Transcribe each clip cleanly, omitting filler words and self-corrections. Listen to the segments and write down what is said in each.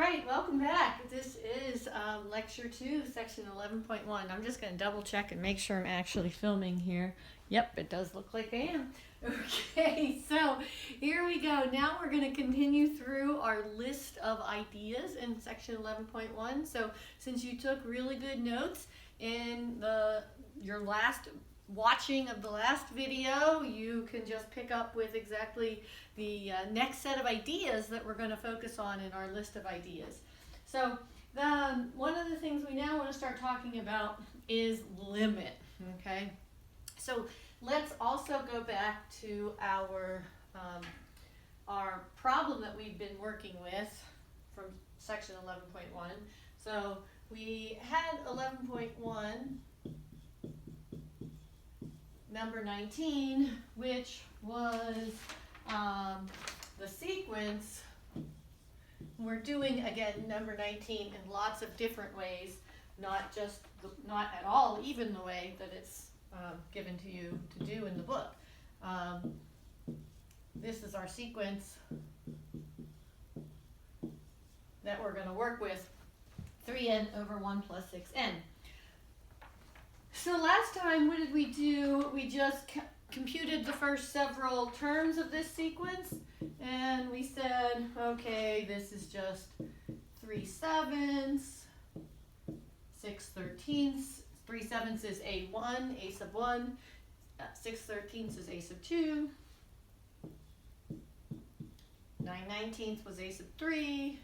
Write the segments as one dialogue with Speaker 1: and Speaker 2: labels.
Speaker 1: right, welcome back. This is Lecture 2, Section 11.1. I'm just going to double check and make sure I'm actually filming here. Yep, it does look like I am. Okay, so here we go. Now we're going to continue through our list of ideas in Section 11.1. So since you took really good notes in your last watching of the last video, you can just pick up with exactly the next set of ideas that we're going to focus on in our list of ideas. So one of the things we now want to start talking about is limit. Okay, so let's also go back to our problem that we've been working with from section 11.1. So we had 11.1 number 19, which was the sequence. We're doing, again, number 19 in lots of different ways, not at all even the way that it's given to you to do in the book. This is our sequence that we're going to work with, 3n over 1 plus 6n. So last time, what did we do? We just computed the first several terms of this sequence, and we said, okay, this is just 3/7, 6/13. 3/7 is A1, A sub 1, 6/13 is A sub 2, 9/19 was A sub 3,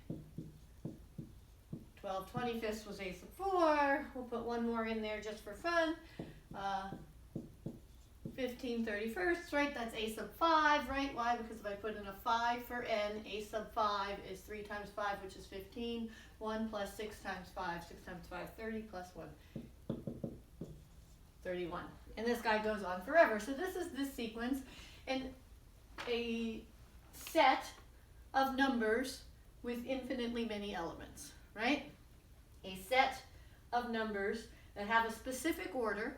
Speaker 1: 12/25 was A sub 4. We'll put one more in there just for fun. 15/31, right? That's A sub 5, right? Why? Because if I put in a 5 for n, A sub 5 is 3 times 5, which is 15. 1 plus 6 times 5, 6 times 5, 30 plus 1, 31. And this guy goes on forever. So this is this sequence, and a set of numbers with infinitely many elements, right? A set of numbers that have a specific order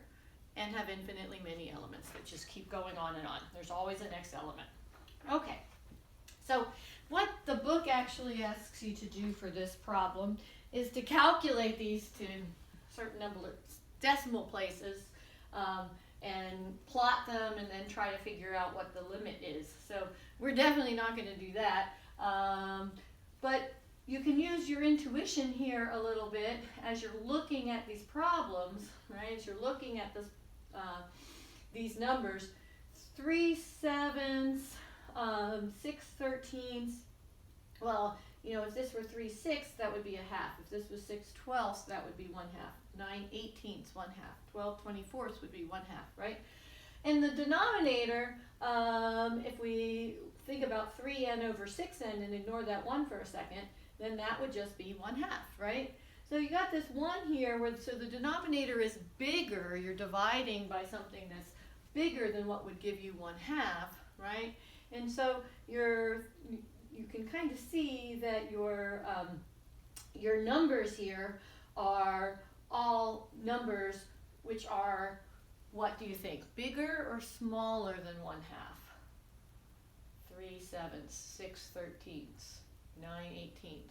Speaker 1: and have infinitely many elements that just keep going on and on. There's always a next element. Okay, so what the book actually asks you to do for this problem is to calculate these to certain number of decimal places and plot them and then try to figure out what the limit is. So we're definitely not going to do that. But you can use your intuition here a little bit as you're looking at these problems, right? As you're looking at this, these numbers, 3/7, 6/13. Well, you know, if this were 3/6, that would be a half. If this was 6/12, that would be 1/2. 9/18, 1/2. 12/24 would be 1/2, right? And the denominator, if we think about 3n over 6n and ignore that 1 for a second, then that would just be 1/2, right? So you got this 1 here, so the denominator is bigger. You're dividing by something that's bigger than what would give you 1/2, right? And so you can kind of see that your numbers here are all numbers which are, what do you think, bigger or smaller than 1/2? 3/7, 6/13, 9/18.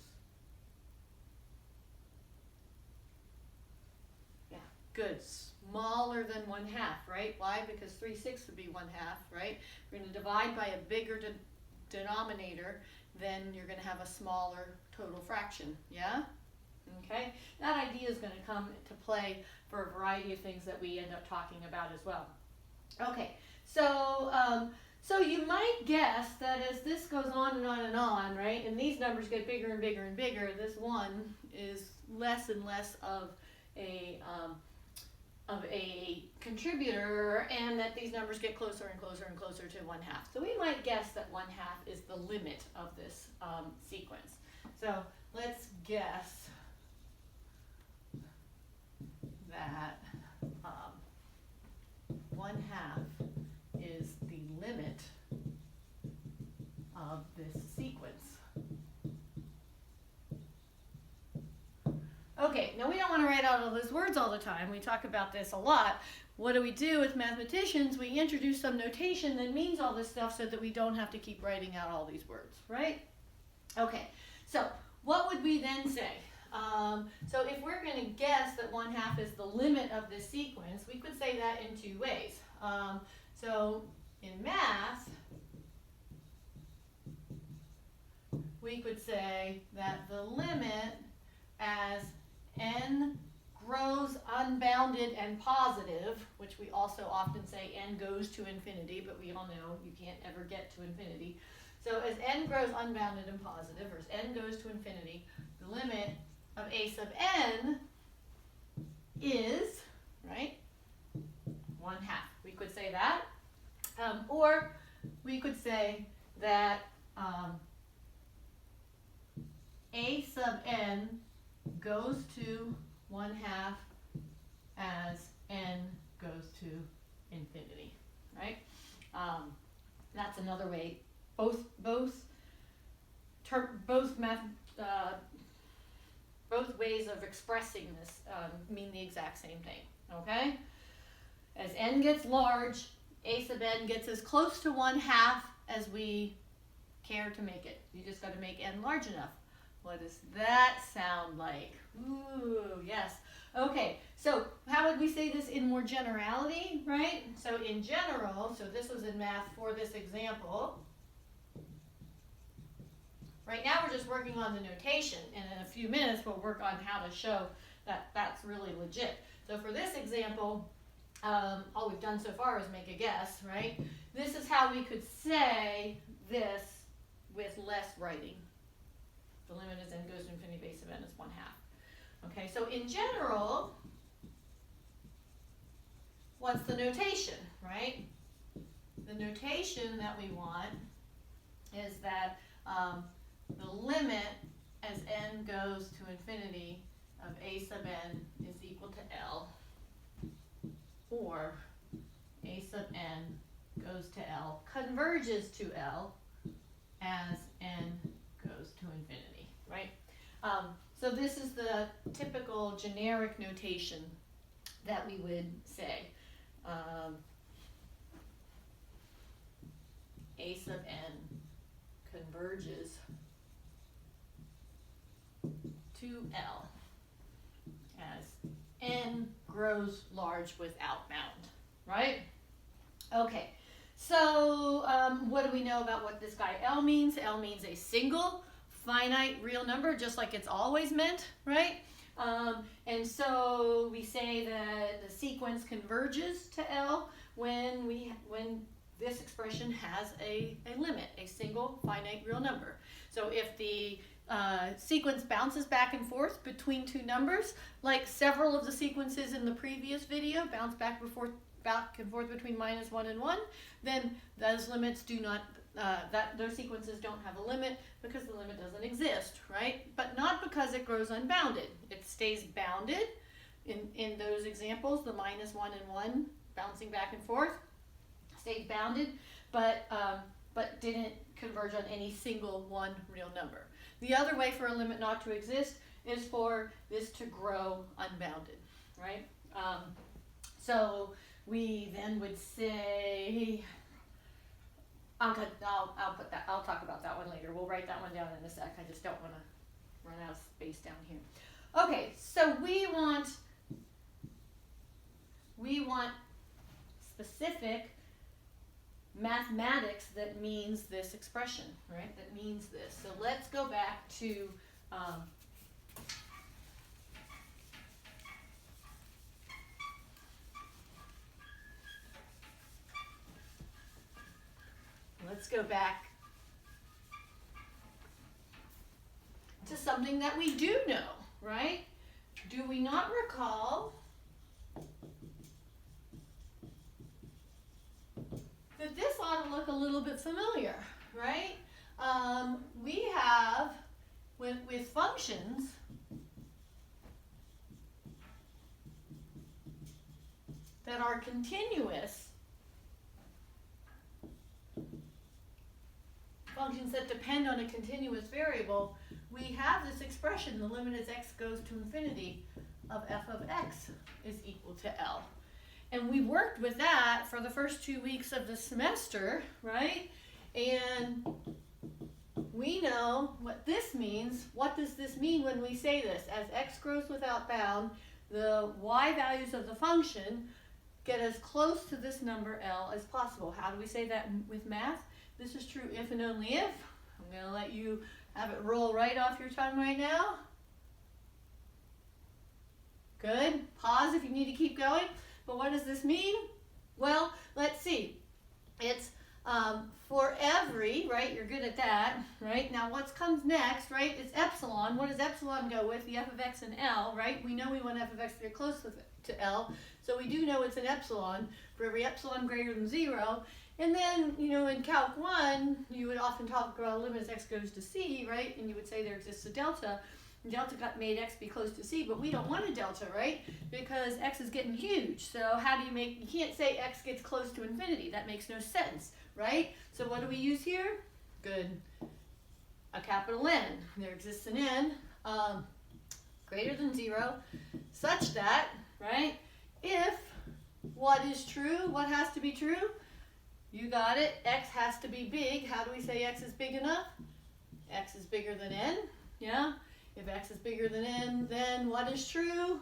Speaker 1: Yeah, good. Smaller than 1/2, right? Why? Because 3/6 would be 1/2, right? We're going to divide by a bigger denominator, then you're going to have a smaller total fraction, yeah? Okay, that idea is going to come into play for a variety of things that we end up talking about as well. Okay, so so you might guess that as this goes on and on and on, right, and these numbers get bigger and bigger and bigger, this 1 is less and less of a contributor, and that these numbers get closer and closer and closer to 1/2. So we might guess that 1/2 is the limit of this sequence. So let's guess that 1/2 is the limit of this sequence. Okay, now we don't want to write out all those words all the time. We talk about this a lot. What do we do with mathematicians? We introduce some notation that means all this stuff so that we don't have to keep writing out all these words, right? Okay, so what would we then say? So if we're going to guess that 1/2 is the limit of this sequence, we could say that in two ways. So in math, we could say that the limit as n grows unbounded and positive, which we also often say n goes to infinity, but we all know you can't ever get to infinity. So as n grows unbounded and positive, or as n goes to infinity, the limit of a sub n is, right, 1/2. We could say that. Or we could say that a sub n goes to 1/2 as n goes to infinity, right? That's another way. Both ways of expressing this mean the exact same thing, okay? As n gets large, a sub n gets as close to 1/2 as we care to make it. You just got to make n large enough. What does that sound like? Ooh, yes. Okay, so how would we say this in more generality, right? So in general, so this was in math for this example. Right now we're just working on the notation, and in a few minutes we'll work on how to show that that's really legit. So for this example, all we've done so far is make a guess, right? This is how we could say this with less writing. The limit as n goes to infinity, base of n is 1/2. Okay, so in general, what's the notation, right? The notation that we want is that the limit as n goes to infinity of a sub n is equal to L, or a sub n goes to L, converges to L as n goes to infinity, right? So this is the typical generic notation that we would say. A sub n converges to L as n grows large without bound, right? Okay, so what do we know about what this guy L means? L means a single finite real number, just like it's always meant, right? And so we say that the sequence converges to L when this expression has a limit, a single finite real number. So if the sequence bounces back and forth between two numbers, like several of the sequences in the previous video bounce back and forth between -1 and 1, then those limits do not, those sequences don't have a limit because the limit doesn't exist, right? But not because it grows unbounded. It stays bounded in those examples, the -1 and 1 bouncing back and forth, stayed bounded, but didn't converge on any single one real number. The other way for a limit not to exist is for this to grow unbounded, right? So we then would say, I'll talk about that one later. We'll write that one down in a sec. I just don't want to run out of space down here. Okay, so we want specific mathematics that means this expression, right? That means this. So let's go back to something that we do know, right? Do we not recall that this ought to look a little bit familiar, right? We have, with functions, that are continuous, functions that depend on a continuous variable, we have this expression, the limit as x goes to infinity of f of x is equal to L. And we worked with that for the first 2 weeks of the semester, right? And we know what this means. What does this mean when we say this? As x grows without bound, the y values of the function get as close to this number L as possible. How do we say that with math? This is true if and only if. I'm going to let you have it roll right off your tongue right now. Good. Pause if you need to keep going. But what does this mean? Well, let's see. It's for every, right? You're good at that, right? Now what comes next, right? It's epsilon. What does epsilon go with? The f of x and L, right? We know we want f of x to get close to L, so we do know it's an epsilon for every epsilon greater than 0. And then, you know, in Calc 1, you would often talk about a limit as x goes to c, right? And you would say there exists a delta. And delta made x be close to c, but we don't want a delta, right? Because x is getting huge. So how do you make, you can't say x gets close to infinity. That makes no sense, right? So what do we use here? Good. A capital N. There exists an n greater than 0 such that, right, if what is true, what has to be true? You got it. X has to be big. How do we say x is big enough? X is bigger than n. Yeah? If x is bigger than n, then what is true?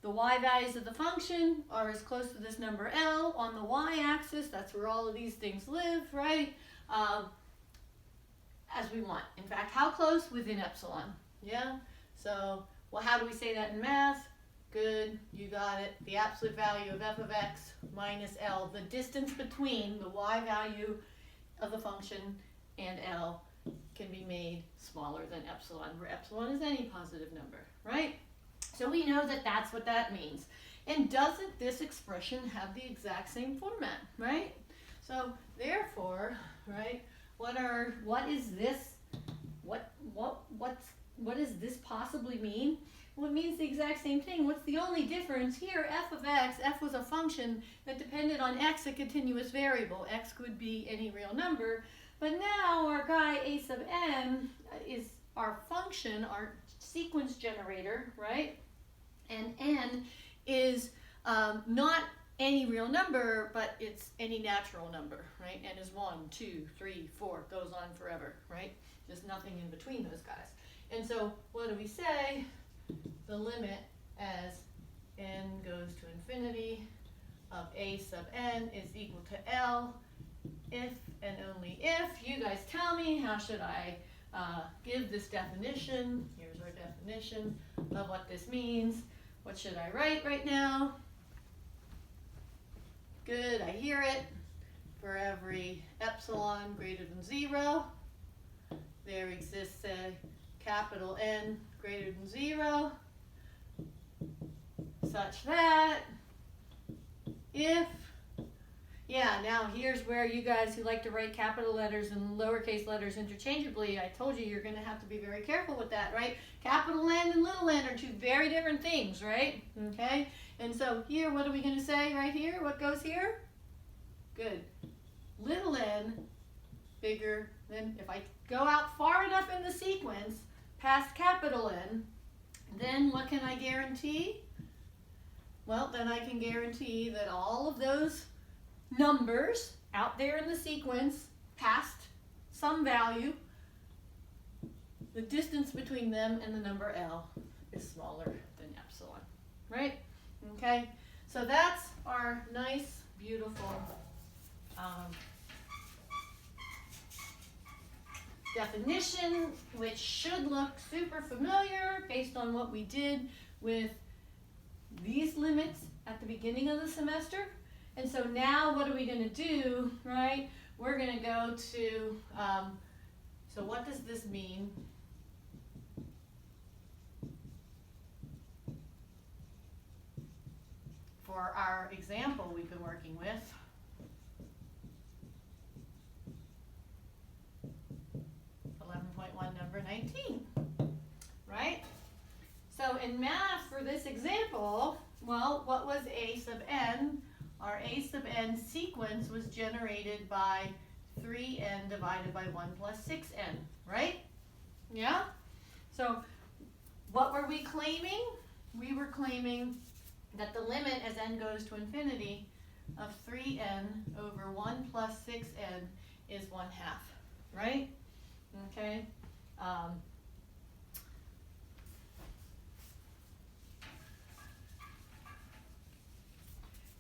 Speaker 1: The y values of the function are as close to this number L on the y-axis. That's where all of these things live, right? As we want. In fact, how close? Within epsilon. Yeah? So, well, how do we say that in math? Good, you got it. The absolute value of f of x minus L, the distance between the y value of the function and L can be made smaller than epsilon, where epsilon is any positive number, right? So we know that that's what that means. And doesn't this expression have the exact same format, right? So therefore, right, what does this possibly mean? Well, it means the exact same thing. What's the only difference here? F of x, f was a function that depended on x, a continuous variable. X could be any real number. But now our guy a sub n is our function, our sequence generator, right? And n is not any real number, but it's any natural number, right? N is 1, 2, 3, 4, goes on forever, right? There's nothing in between those guys. And so what do we say? The limit as n goes to infinity of a sub n is equal to L if and only if. You guys tell me, how should I give this definition? Here's our definition of what this means. What should I write right now? Good, I hear it. For every epsilon greater than 0, there exists a capital N greater than 0, such that if, yeah, now here's where you guys who like to write capital letters and lowercase letters interchangeably, I told you you're going to have to be very careful with that, right? Capital N and little n are two very different things, right? Okay, and so here, what are we going to say right here? What goes here? Good. Little n bigger than, if I go out far enough in the sequence past capital N, then what can I guarantee? Well, then I can guarantee that all of those numbers out there in the sequence past some value, the distance between them and the number L is smaller than epsilon, right? Okay, so that's our nice, beautiful definition, which should look super familiar based on what we did with these limits at the beginning of the semester. And so now what are we going to do, right? We're going to go to, so what does this mean? For our example we've been working with, number 19, right? So in math for this example, well, what was a sub n? Our a sub n sequence was generated by 3n divided by 1 plus 6n, right? Yeah? So what were we claiming? We were claiming that the limit as n goes to infinity of 3n over 1 plus 6n is 1/2, right? okay?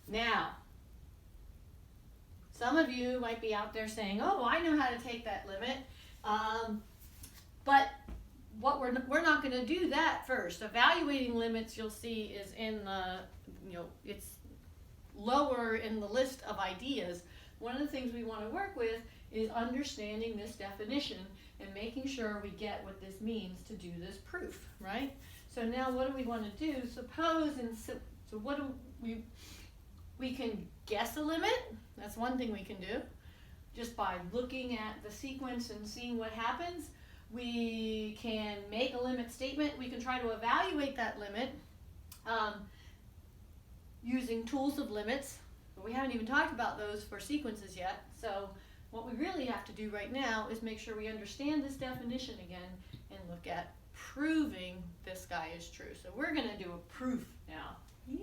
Speaker 1: Now, some of you might be out there saying, oh, I know how to take that limit, but what we're not going to do that first. Evaluating limits, you'll see, is in the, it's lower in the list of ideas. One of the things we want to work with is understanding this definition and making sure we get what this means to do this proof, right? So now what do we want to do? Suppose, so what do we can guess a limit. That's one thing we can do. Just by looking at the sequence and seeing what happens. We can make a limit statement. We can try to evaluate that limit using tools of limits. But we haven't even talked about those for sequences yet. So what we really have to do right now is make sure we understand this definition again and look at proving this guy is true. So we're going to do a proof now. Yay!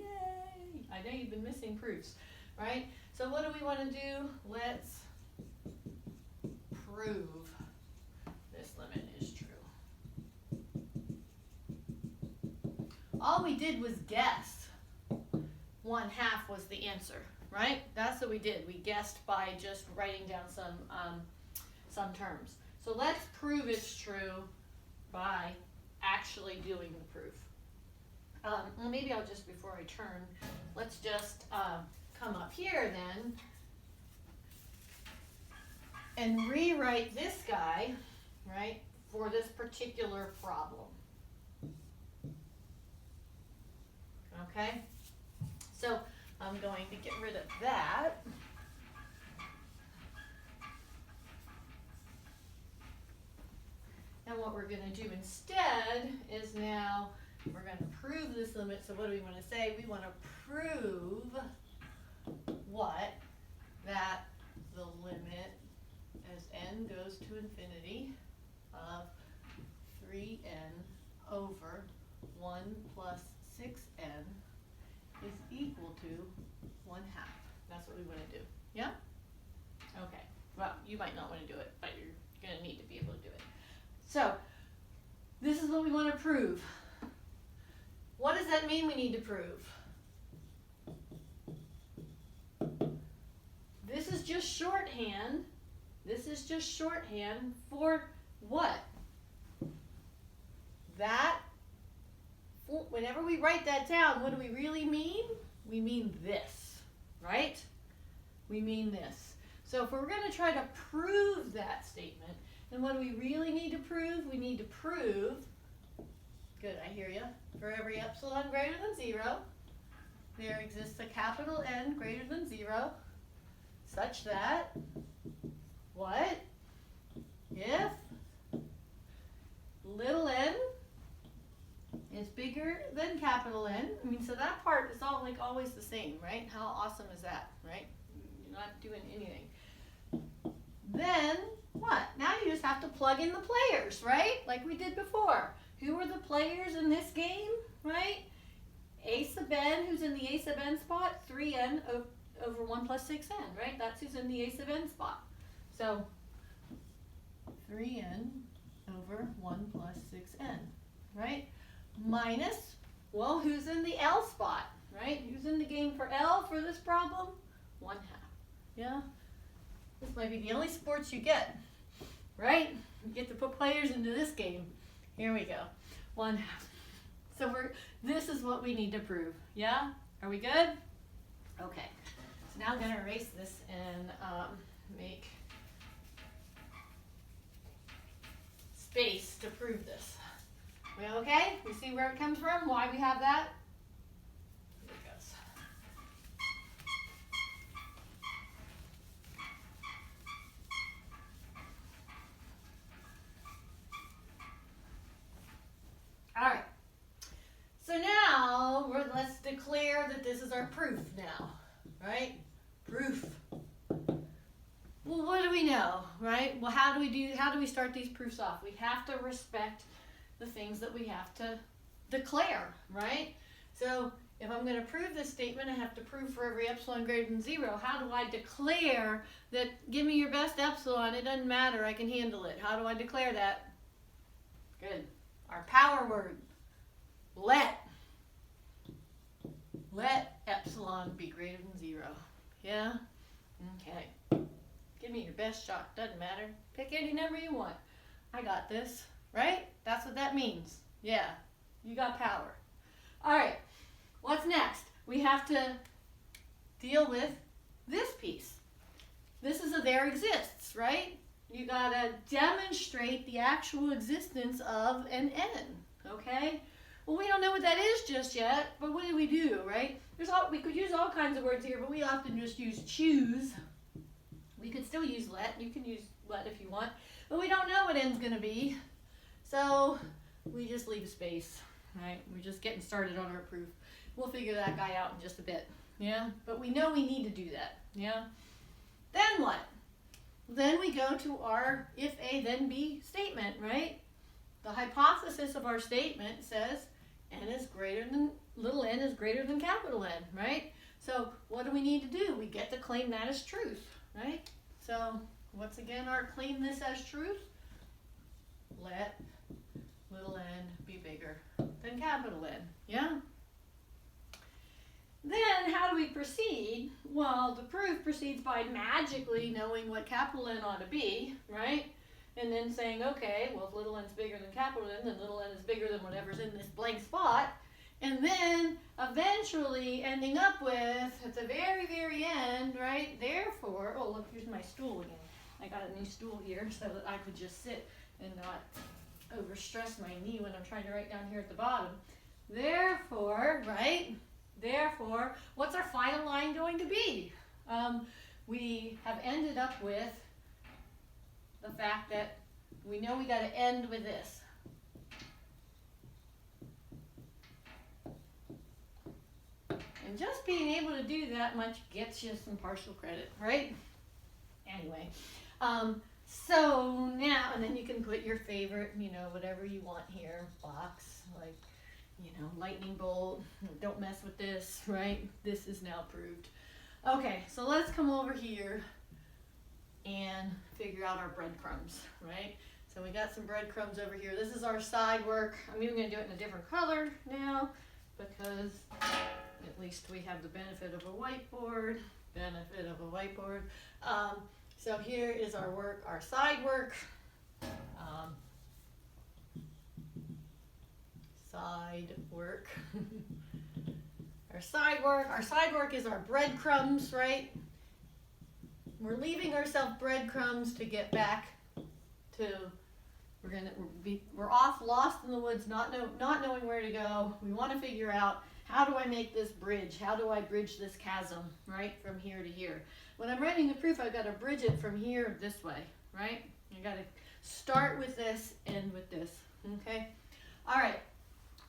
Speaker 1: I know you've been missing proofs, right? So what do we want to do? Let's prove this limit is true. All we did was guess 1/2 was the answer, right? That's what we did. We guessed by just writing down some terms. So let's prove it's true by actually doing the proof. Well, maybe I'll just, before I turn, let's just come up here then and rewrite this guy, right, for this particular problem. Okay? So I'm going to get rid of that. And what we're going to do instead is now we're going to prove this limit. So what do we want to say? We want to prove what? That the limit as n goes to infinity of 3n over 1 plus 6n is equal to 1/2. That's what we want to do. Yeah? Okay. Well, you might not want to do it, but you're going to need to be able to do it. So, this is what we want to prove. What does that mean we need to prove? This is just shorthand. This is just shorthand for what? That, whenever we write that down, what do we really mean? We mean this, right? We mean this. So if we're going to try to prove that statement, then what do we really need to prove? We need to prove, good, I hear you, for every epsilon greater than 0, there exists a capital N greater than 0, such that, what? If little n is bigger than capital N, I mean, so that part is all like always the same, right? How awesome is that, right? You're not doing anything. Then, what? Now you just have to plug in the players, right? Like we did before. Who are the players in this game, right? A sub n, who's in the A sub n spot? 3n over 1 plus 6n, right? That's who's in the A sub n spot. So, 3n over 1 plus 6n, right? Minus, well, who's in the L spot, right? Who's in the game for L for this problem? 1/2, yeah? This might be the only sports you get, right? You get to put players into this game. Here we go, 1/2. So this is what we need to prove, yeah? Are we good? Okay, so now I'm gonna erase this and make space to prove this. We okay? We see where it comes from, why we have that? Here it goes. All right. So now let's declare that this is our proof now, right? Proof. Well, what do we know, right? Well, how do we start these proofs off? We have to respect the things that we have to declare, right? So if I'm going to prove this statement, I have to prove for every epsilon greater than 0. How do I declare that, give me your best epsilon, it doesn't matter, I can handle it. How do I declare that? Good. Our power word, let. Let epsilon be greater than 0. Yeah? Okay. Give me your best shot, doesn't matter. Pick any number you want. I got this, right? That's what that means. Yeah, you got power. All right. What's next? We have to deal with this piece. This is a there exists, right? You gotta demonstrate the actual existence of an n, okay? Well, we don't know what that is just yet, but what do, right? We could use all kinds of words here, but we often just use choose. We could still use let. You can use let if you want, but we don't know what n's gonna be, so we just leave space, right? We're just getting started on our proof. We'll figure that guy out in just a bit, yeah? But we know we need to do that, yeah? Then what? Then we go to our if A then B statement, right? The hypothesis of our statement says little n is greater than capital N, right? So what do we need to do? We get to claim that as truth, right? So what's again our claim this as truth? Let little n be bigger than capital N, yeah? Then how do we proceed? Well, the proof proceeds by magically knowing what capital N ought to be, right? And then saying, okay, well, if little n is bigger than capital N, then little n is bigger than whatever's in this blank spot. And then eventually ending up with, at the very, very end, right, therefore, oh, look, here's my stool again. I got a new stool here so that I could just sit and not overstress my knee when I'm trying to write down here at the bottom. Therefore, right, therefore, what's our final line going to be? We have ended up with the fact that we know we got to end with this. And just being able to do that much gets you some partial credit, right? Anyway, so now, and then you can put your favorite, whatever you want here, box, like, lightning bolt, don't mess with this, right? This is now proved. Okay, so let's come over here and figure out our breadcrumbs, right? So we got some breadcrumbs over here. This is our side work. I'm even going to do it in a different color now because at least we have the benefit of a whiteboard. So here is our work, our side work. Our side work is our breadcrumbs, right? We're leaving ourselves breadcrumbs to get back to, we're off, lost in the woods, not knowing where to go. We want to figure out, how do I make this bridge? How do I bridge this chasm, right, from here to here? When I'm writing the proof, I've got to bridge it from here this way, right? I got to start with this, end with this, okay? All right,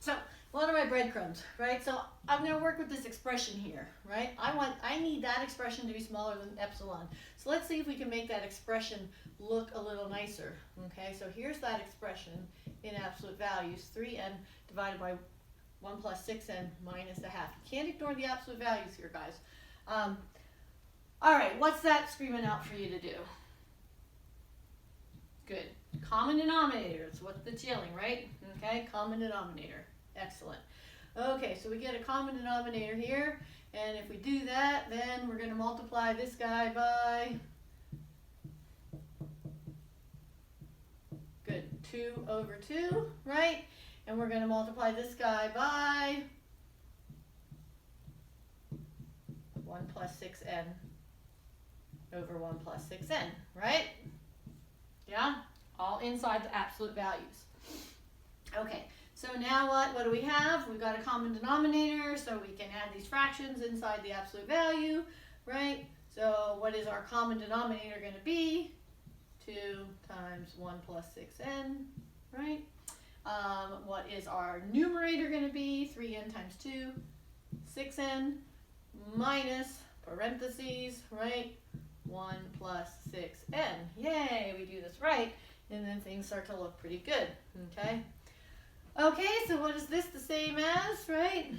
Speaker 1: so what are my breadcrumbs, right? So I'm going to work with this expression here, right? I need that expression to be smaller than epsilon. So let's see if we can make that expression look a little nicer, okay? So here's that expression in absolute values, 3n divided by 1 plus 6n minus a half. You can't ignore the absolute values here, guys. All right, what's that screaming out for you to do? Good. Common denominator is what that's yelling, right? Okay, common denominator. Excellent. Okay, so we get a common denominator here, and if we do that, then we're going to multiply this guy by, good, 2 over 2, right? And we're going to multiply this guy by 1 plus 6n over 1 plus 6n, right? Yeah? All inside the absolute values. Okay, so now what do we have? We've got a common denominator, so we can add these fractions inside the absolute value, right? So what is our common denominator going to be? 2 times 1 plus 6n, right? What is our numerator going to be? 3n times 2, 6n minus parentheses, right? 1 plus 6n. Yay, we do this right, and then things start to look pretty good, okay? Okay, so what is this the same as, right?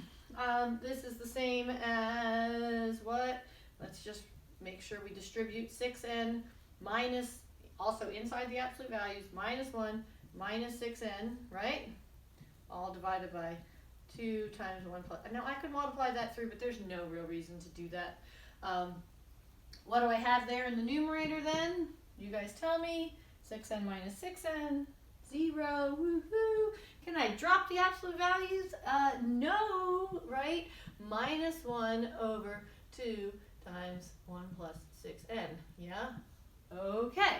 Speaker 1: This is the same as what? Let's just make sure we distribute 6n minus, also inside the absolute values, minus 1 minus 6n, right? All divided by 2 times 1 plus. Now I could multiply that through, but there's no real reason to do that. What do I have there in the numerator then? You guys tell me. 6n minus 6n, 0, woohoo. Can I drop the absolute values? No, right? Minus 1 over 2 times 1 plus 6n, yeah? Okay,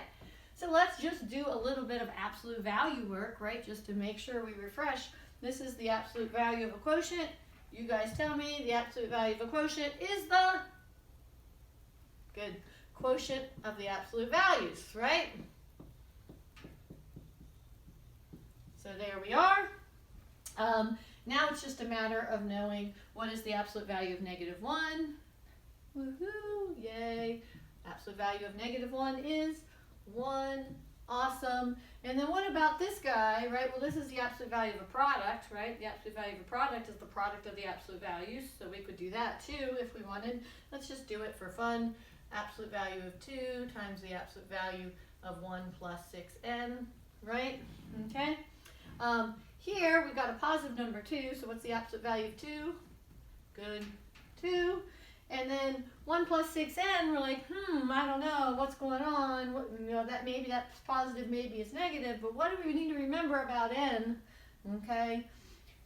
Speaker 1: so let's just do a little bit of absolute value work, right? Just to make sure we refresh. This is the absolute value of a quotient. You guys tell me the absolute value of a quotient is the, good, quotient of the absolute values, right? So there we are. Now it's just a matter of knowing what is the absolute value of -1. Woohoo, yay. Absolute value of -1 is 1. Awesome. And then what about this guy, right? Well, this is the absolute value of a product, right? The absolute value of a product is the product of the absolute values, so we could do that too if we wanted. Let's just do it for fun. Absolute value of 2 times the absolute value of 1 plus 6n, right? Okay. Here we've got a positive number 2, so what's the absolute value of 2? Good, 2. And then 1 plus 6n, we're like, I don't know, what's going on? What, that maybe that's positive, maybe it's negative, but what do we need to remember about n? Okay,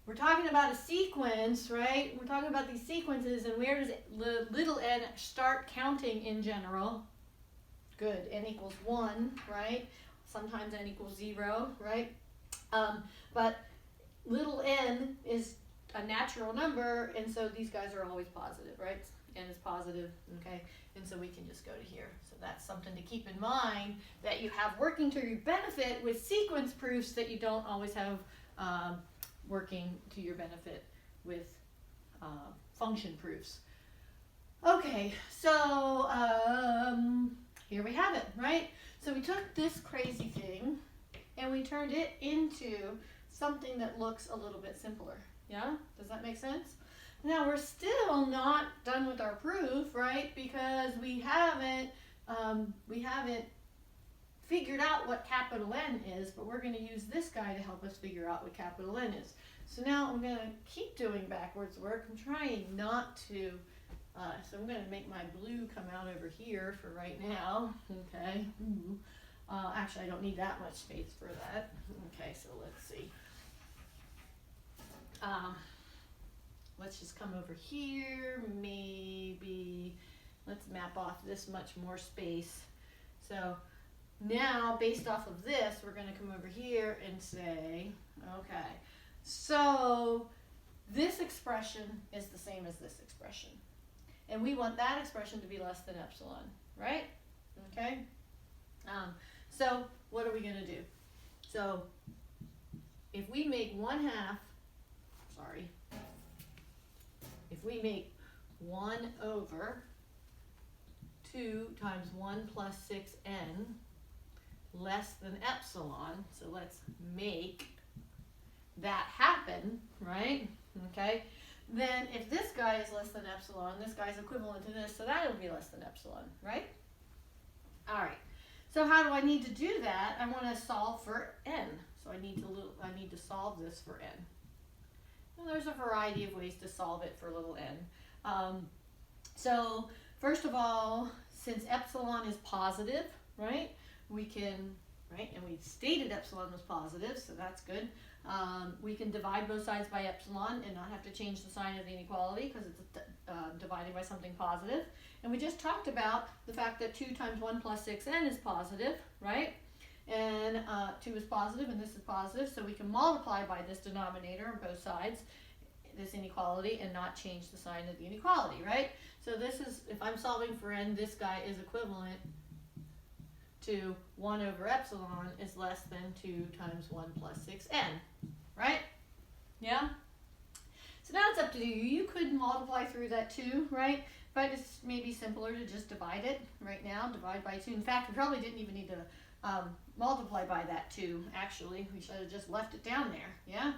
Speaker 1: we're talking about a sequence, right? We're talking about these sequences, and where does little n start counting in general? Good, n equals 1, right? Sometimes n equals 0, right? But little n is a natural number, and so these guys are always positive, right? N is positive, okay? And so we can just go to here. So that's something to keep in mind, that you have working to your benefit with sequence proofs that you don't always have working to your benefit with function proofs. Okay, so here we have it, right? So we took this crazy thing and we turned it into something that looks a little bit simpler. Yeah? Does that make sense? Now we're still not done with our proof, right? Because we haven't figured out what capital N is, but we're going to use this guy to help us figure out what capital N is. So now I'm going to keep doing backwards work. I'm trying not to, so I'm going to make my blue come out over here for right now. Okay. Actually, I don't need that much space for that. Okay, so let's see. Let's just come over here, maybe let's map off this much more space. So now, based off of this, we're going to come over here and say, okay, so this expression is the same as this expression. And we want that expression to be less than epsilon, right? Okay? So what are we going to do? So if we make 1/2, if we make 1 over 2 times 1 plus 6n less than epsilon, so let's make that happen, right? Okay, then if this guy is less than epsilon, this guy's equivalent to this, so that'll be less than epsilon, right? All right, so how do I need to do that? I want to solve for n, so I need to solve this for n. Well, there's a variety of ways to solve it for little n. So first of all, since epsilon is positive, right, we can, right, and we stated epsilon was positive, so that's good. We can divide both sides by epsilon and not have to change the sign of the inequality because it's divided by something positive. And we just talked about the fact that 2 times 1 plus 6n is positive, right? And 2 is positive and this is positive, so we can multiply by this denominator on both sides, this inequality, and not change the sign of the inequality, right? So this is, if I'm solving for n, this guy is equivalent to 1 over epsilon is less than 2 times 1 plus 6n, right? Yeah? So now it's up to you. You could multiply through that too, right? But it's maybe simpler to just divide it right now, divide by 2. In fact, we probably didn't even need to multiply by that 2, actually. We should have just left it down there, yeah?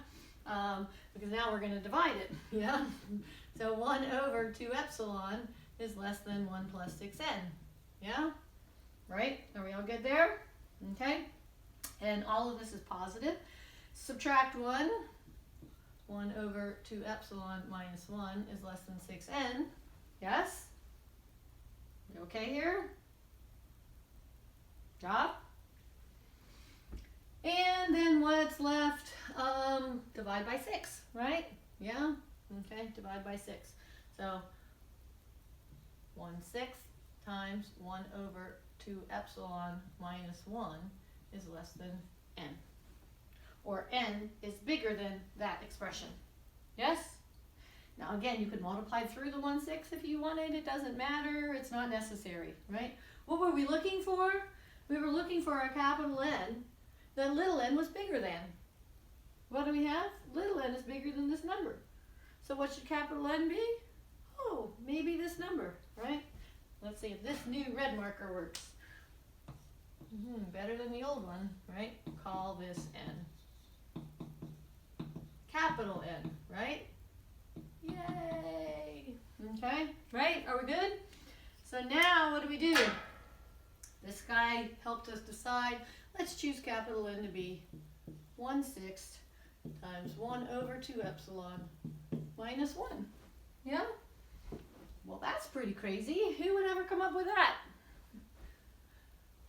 Speaker 1: because now we're going to divide it, yeah? So 1 over 2 epsilon is less than 1 plus 6n, yeah? Right? Are we all good there? Okay? And all of this is positive. Subtract 1. 1 over 2 epsilon minus 1 is less than 6n. Yes? You okay here? Job? And then what's left? Divide by 6, right? Yeah? Okay, divide by 6. So 1/6 times 1 over 2 epsilon minus 1 is less than n. Or n is bigger than that expression. Yes? Now again, you could multiply through the 1/6 if you wanted. It doesn't matter. It's not necessary, right? What were we looking for? We were looking for a capital N. The little n was bigger than. What do we have? Little n is bigger than this number. So what should capital N be? Oh, maybe this number, right? Let's see if this new red marker works. Better than the old one, right? Call this N. Capital N, right? Yay! Okay, right? Are we good? So now what do? This guy helped us decide. Let's choose capital N to be 1/6 times 1 over 2 epsilon minus 1. Yeah? Well, that's pretty crazy. Who would ever come up with that?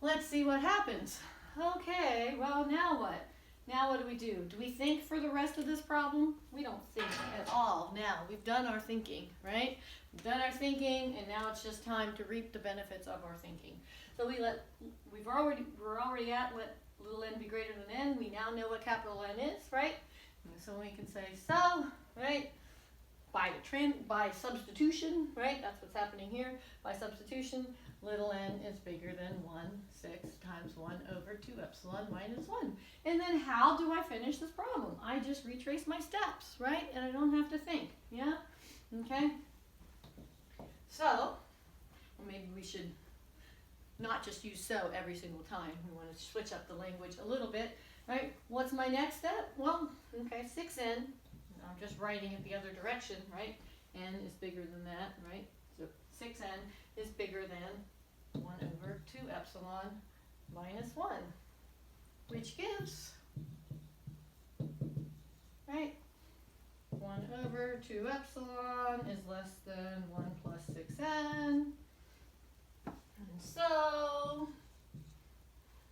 Speaker 1: Let's see what happens. Okay, well, now what? Now what do? Do we think for the rest of this problem? We don't think at all now. We've done our thinking, right? We've done our thinking, and now it's just time to reap the benefits of our thinking. So we're already at let little n be greater than n. We now know what capital N is, right? And so we can say so, right? By substitution, right? That's what's happening here. By substitution, little n is bigger than 1/6 times 1 over 2 epsilon minus 1. And then how do I finish this problem? I just retrace my steps, right? And I don't have to think, yeah? Okay? So, well, maybe we should not just use so every single time. We want to switch up the language a little bit, right? What's my next step? Well, okay, 6n. I'm just writing it the other direction, right? N is bigger than that, right? So 6n is bigger than 1 over 2 epsilon minus 1, which gives, right? 1 over 2 epsilon is less than 1 plus 6n. And so,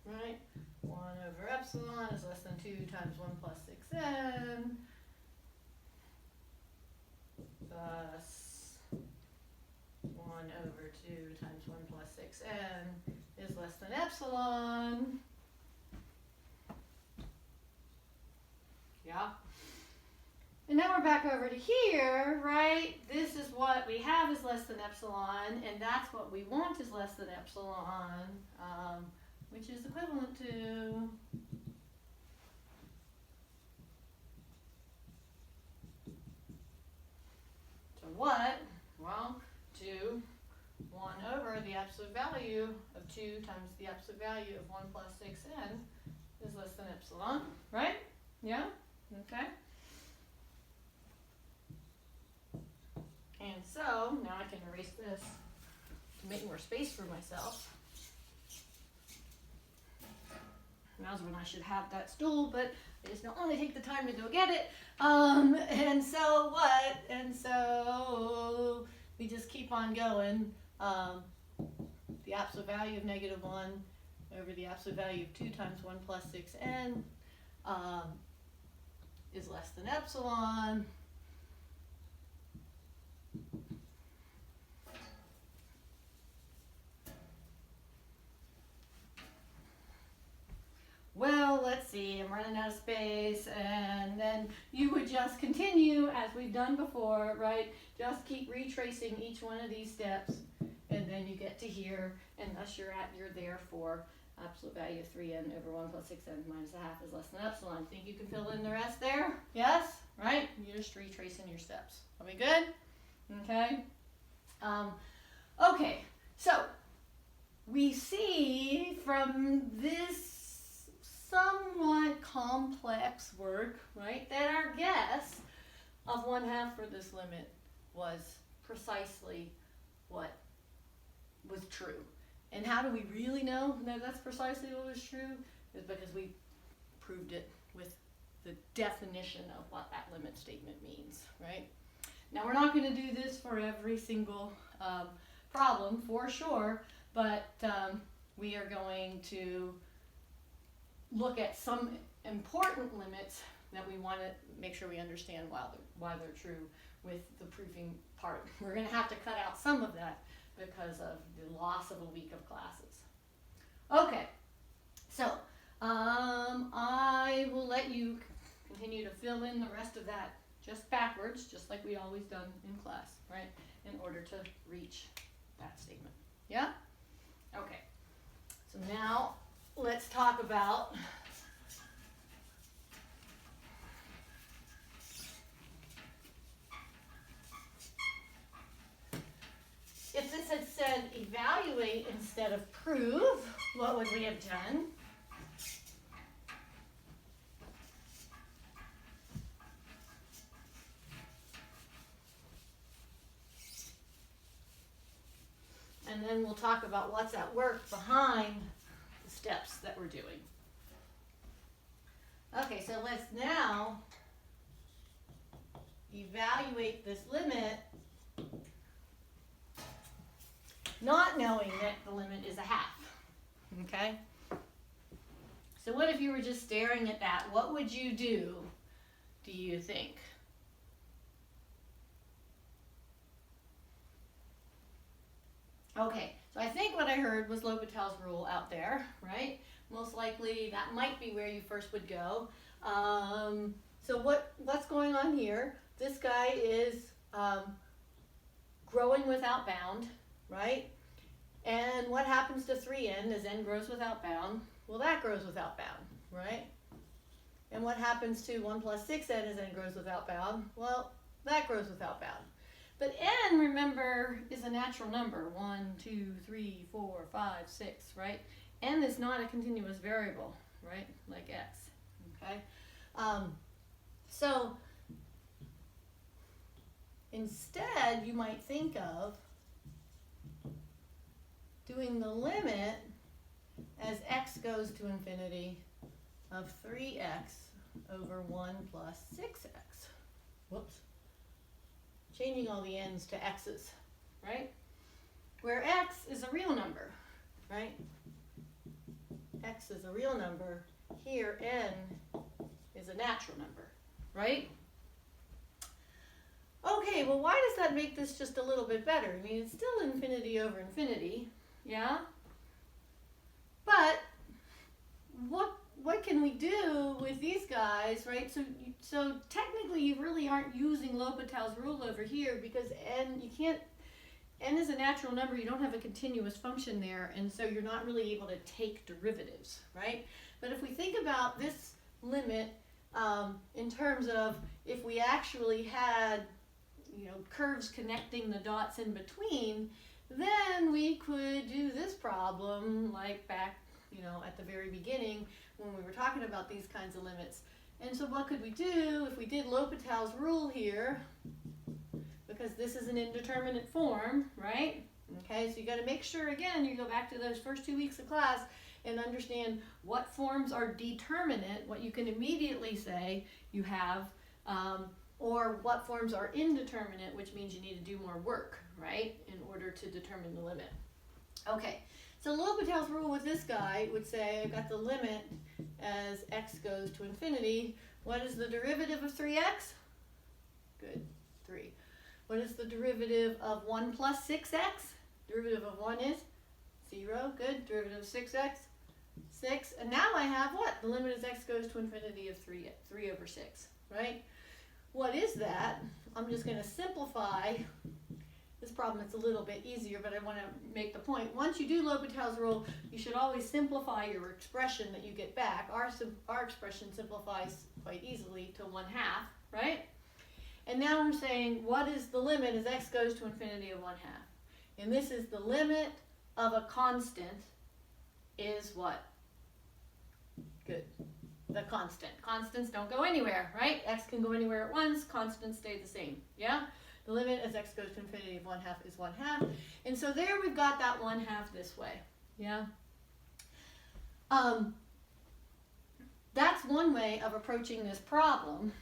Speaker 1: right, 1 over epsilon is less than 2 times 1 plus 6n. Thus, 1 over 2 times 1 plus 6n is less than epsilon. Yeah. And now we're back over to here, right? This is what we have is less than epsilon, and that's what we want is less than epsilon, which is equivalent to what? Well, 1 over the absolute value of 2 times the absolute value of 1 plus 6n is less than epsilon, right? Yeah? Okay. And so, now I can erase this to make more space for myself. Now's when I should have that stool, but I just don't want to take the time to go get it. And so what? And so we just keep on going. The absolute value of -1 over the absolute value of 2 times 1 plus 6n is less than epsilon. Well, let's see, I'm running out of space, and then you would just continue as we've done before, right? Just keep retracing each one of these steps, and then you get to here, and thus you're there for absolute value of 3n over 1 plus 6n minus a half is less than epsilon. Think you can fill in the rest there? Yes? Right? You're just retracing your steps. Are we good? Okay. Okay, so we see from this somewhat complex work, right? That our guess of 1/2 for this limit was precisely what was true. And how do we really know that that's precisely what was true? Is because we proved it with the definition of what that limit statement means, right? Now we're not going to do this for every single problem for sure, but we are going to look at some important limits that we want to make sure we understand why they're true with the proving part. We're going to have to cut out some of that because of the loss of a week of classes. Okay, so I will let you continue to fill in the rest of that just backwards, just like we always done in class, right? In order to reach that statement. Yeah? Okay. So now let's talk about if this had said evaluate instead of prove, what would we have done? And then we'll talk about what's at work behind the steps that we're doing. Okay, so let's now evaluate this limit, not knowing that the limit is 1/2. Okay? So what if you were just staring at that? What would you do you think? Okay, so I think what I heard was L'Hopital's rule out there, right? Most likely that might be where you first would go. So what's going on here? This guy is growing without bound, right? And what happens to 3n as n grows without bound? Well, that grows without bound, right? And what happens to 1 plus 6n as n grows without bound? Well, that grows without bound. But n, remember, is a natural number. 1, 2, 3, 4, 5, 6, right? N is not a continuous variable, right? Like x, okay? So instead, you might think of doing the limit as x goes to infinity of 3x over 1 plus 6x. Whoops. Changing all the n's to x's, right? Where x is a real number, right? X is a real number. Here, n is a natural number, right? Okay, well, why does that make this just a little bit better? I mean, it's still infinity over infinity, yeah? But what can we do with these guys, right? So technically, you really aren't using L'Hopital's rule over here because n is a natural number. You don't have a continuous function there, and so you're not really able to take derivatives, right? But if we think about this limit in terms of if we actually had, curves connecting the dots in between, then we could do this problem like back, at the very beginning when we were talking about these kinds of limits. And so what could we do if we did L'Hopital's rule here? Because this is an indeterminate form, right? Okay, so you got to make sure, again, you go back to those first 2 weeks of class and understand what forms are determinate, what you can immediately say you have, or what forms are indeterminate, which means you need to do more work, right, in order to determine the limit. Okay, so L'Hopital's rule with this guy would say I've got the limit as x goes to infinity. What is the derivative of 3x? Good, 3. What is the derivative of 1 plus 6x? Derivative of 1 is 0. Good. Derivative of 6x? 6. And now I have what? The limit as x goes to infinity of 3 over 6, right? What is that? I'm just going to simplify this problem. It's a little bit easier, but I want to make the point. Once you do L'Hopital's rule, you should always simplify your expression that you get back. Our expression simplifies quite easily to 1/2, right? And now I'm saying, what is the limit as x goes to infinity of 1/2? And this is the limit of a constant is what? Good. The constant. Constants don't go anywhere, right? X can go anywhere at once. Constants stay the same. Yeah? The limit as x goes to infinity of 1/2 is 1/2. And so there we've got that 1/2 this way. Yeah? That's one way of approaching this problem.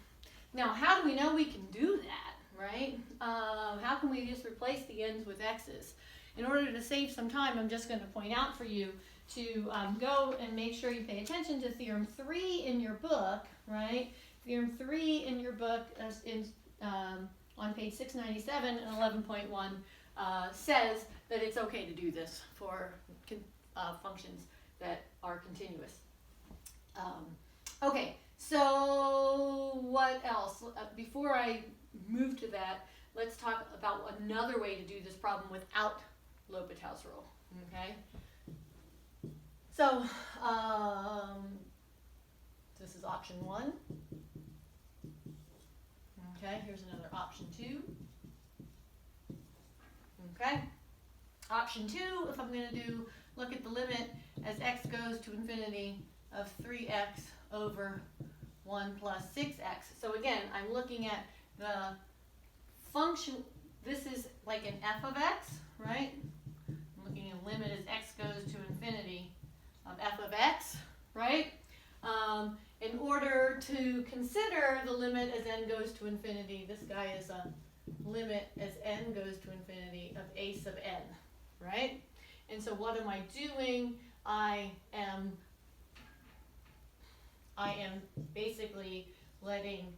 Speaker 1: Now, how do we know we can do that, right? How can we just replace the n's with x's? In order to save some time, I'm just going to point out for you to go and make sure you pay attention to Theorem 3 in your book, right? Theorem 3 in your book is on page 697 and 11.1 says that it's okay to do this for functions that are continuous. Okay, so what else? Before I move to that, let's talk about another way to do this problem without L'Hopital's rule, okay? So, this is option 1. Okay, here's another option 2. Okay, option 2, if I'm going to look at the limit as x goes to infinity of 3x over 1 plus 6x. So again, I'm looking at the function, this is like an f of x, right? I'm looking at limit as x goes to infinity of f of x, right? In order to consider the limit as n goes to infinity, this guy is a limit as n goes to infinity of a sub n, right? And so what am I doing? I am basically letting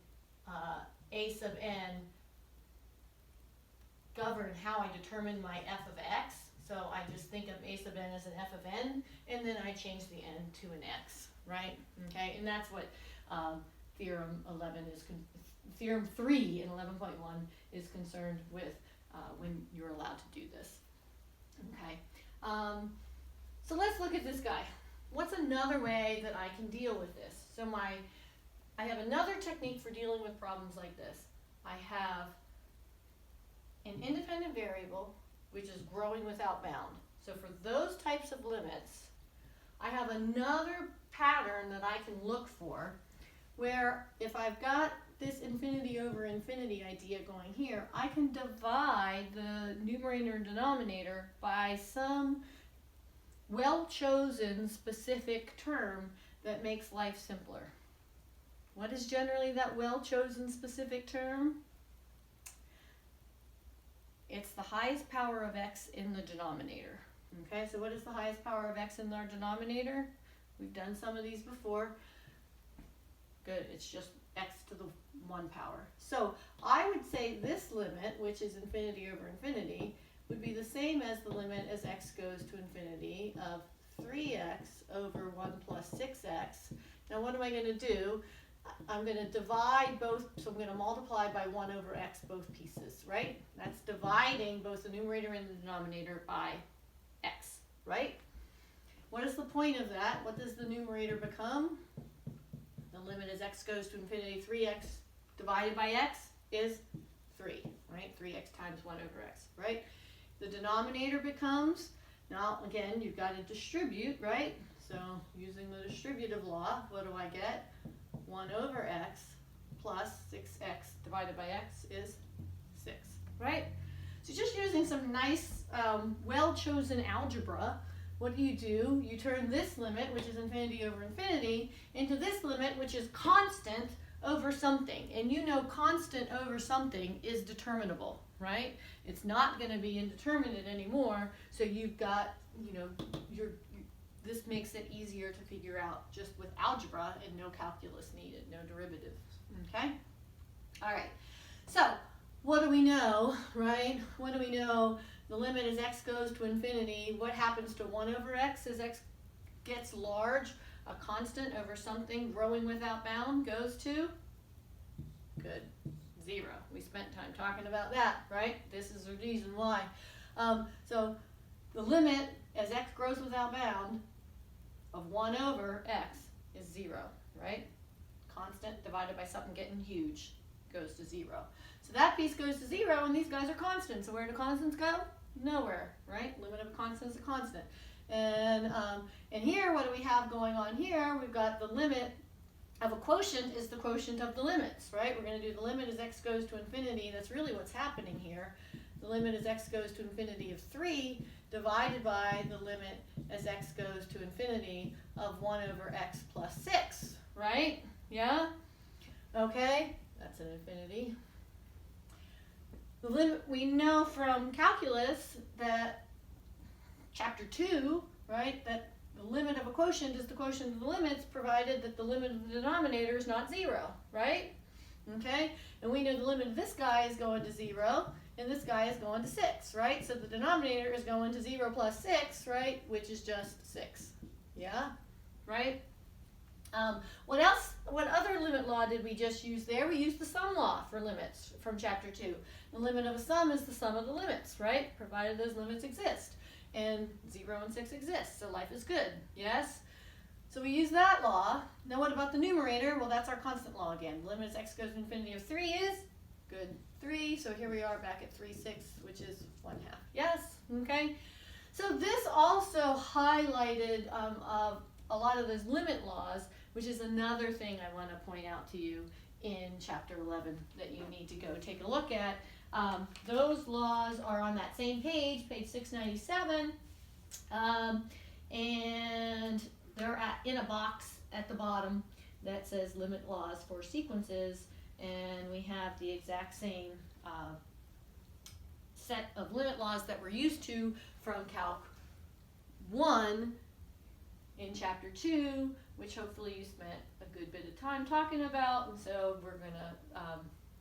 Speaker 1: a sub n govern how I determine my f of x. So I just think of a sub n as an f of n, and then I change the n to an x, right? Okay, and that's what Theorem 3 in 11.1 is concerned with when you're allowed to do this. Okay, so let's look at this guy. What's another way that I can deal with this? So I have another technique for dealing with problems like this. I have an independent variable, which is growing without bound. So for those types of limits, I have another pattern that I can look for where if I've got this infinity over infinity idea going here, I can divide the numerator and denominator by some well-chosen specific term that makes life simpler. What is generally that well-chosen specific term? It's the highest power of x in the denominator. Okay, so what is the highest power of x in our denominator? We've done some of these before. Good, it's just x to the 1 power. So I would say this limit, which is infinity over infinity, would be the same as the limit as x goes to infinity of 3x over 1 plus 6x. Now what am I going to do? I'm going to divide both, so I'm going to multiply by 1 over x both pieces, right? That's dividing both the numerator and the denominator by x, right? What is the point of that? What does the numerator become? The limit as x goes to infinity, 3x divided by x is 3, right? 3x times 1 over x, right? The denominator becomes, now again, you've got to distribute, right? So using the distributive law, what do I get? 1 over x plus 6x divided by x is 6, right? So just using some nice, well-chosen algebra, what do? You turn this limit, which is infinity over infinity, into this limit, which is constant over something. And you know constant over something is determinable, right? It's not going to be indeterminate anymore, so you've got, this makes it easier to figure out just with algebra and no calculus needed, no derivatives, okay? All right, so what do we know, right? What do we know? The limit as x goes to infinity, what happens to 1 over x as x gets large? A constant over something growing without bound goes to? Good, 0. We spent time talking about that, right? This is the reason why. So the limit as x grows without bound of 1 over x is 0, right? Constant divided by something getting huge goes to 0. So that piece goes to 0, and these guys are constants. So where do constants go? Nowhere, right? Limit of a constant is a constant. And here, what do we have going on here? We've got the limit of a quotient is the quotient of the limits, right? We're going to do the limit as x goes to infinity. That's really what's happening here. The limit as x goes to infinity of 3 divided by the limit as x goes to infinity of 1 over x plus 6, right? Yeah? Okay, that's an infinity. The limit, we know from calculus that chapter 2, right, that the limit of a quotient is the quotient of the limits provided that the limit of the denominator is not 0, right? Okay, and we know the limit of this guy is going to 0 and this guy is going to 6, right? So the denominator is going to 0 plus 6, right, which is just 6. Yeah, right? What else? What other limit law did we just use there? We used the sum law for limits from chapter 2. The limit of a sum is the sum of the limits, right? Provided those limits exist. And 0 and 6 exist, so life is good, yes? So we use that law. Now what about the numerator? Well, that's our constant law again. The limit as x goes to infinity of 3 is, good, 3. So here we are back at 3/6, which is 1/2. Yes, okay? So this also highlighted a lot of those limit laws, which is another thing I want to point out to you in chapter 11 that you need to go take a look at. Those laws are on that same page 697, and they're in a box at the bottom that says limit laws for sequences, and we have the exact same set of limit laws that we're used to from Calc 1 in chapter 2, which hopefully you spent a good bit of time talking about, and so we're going to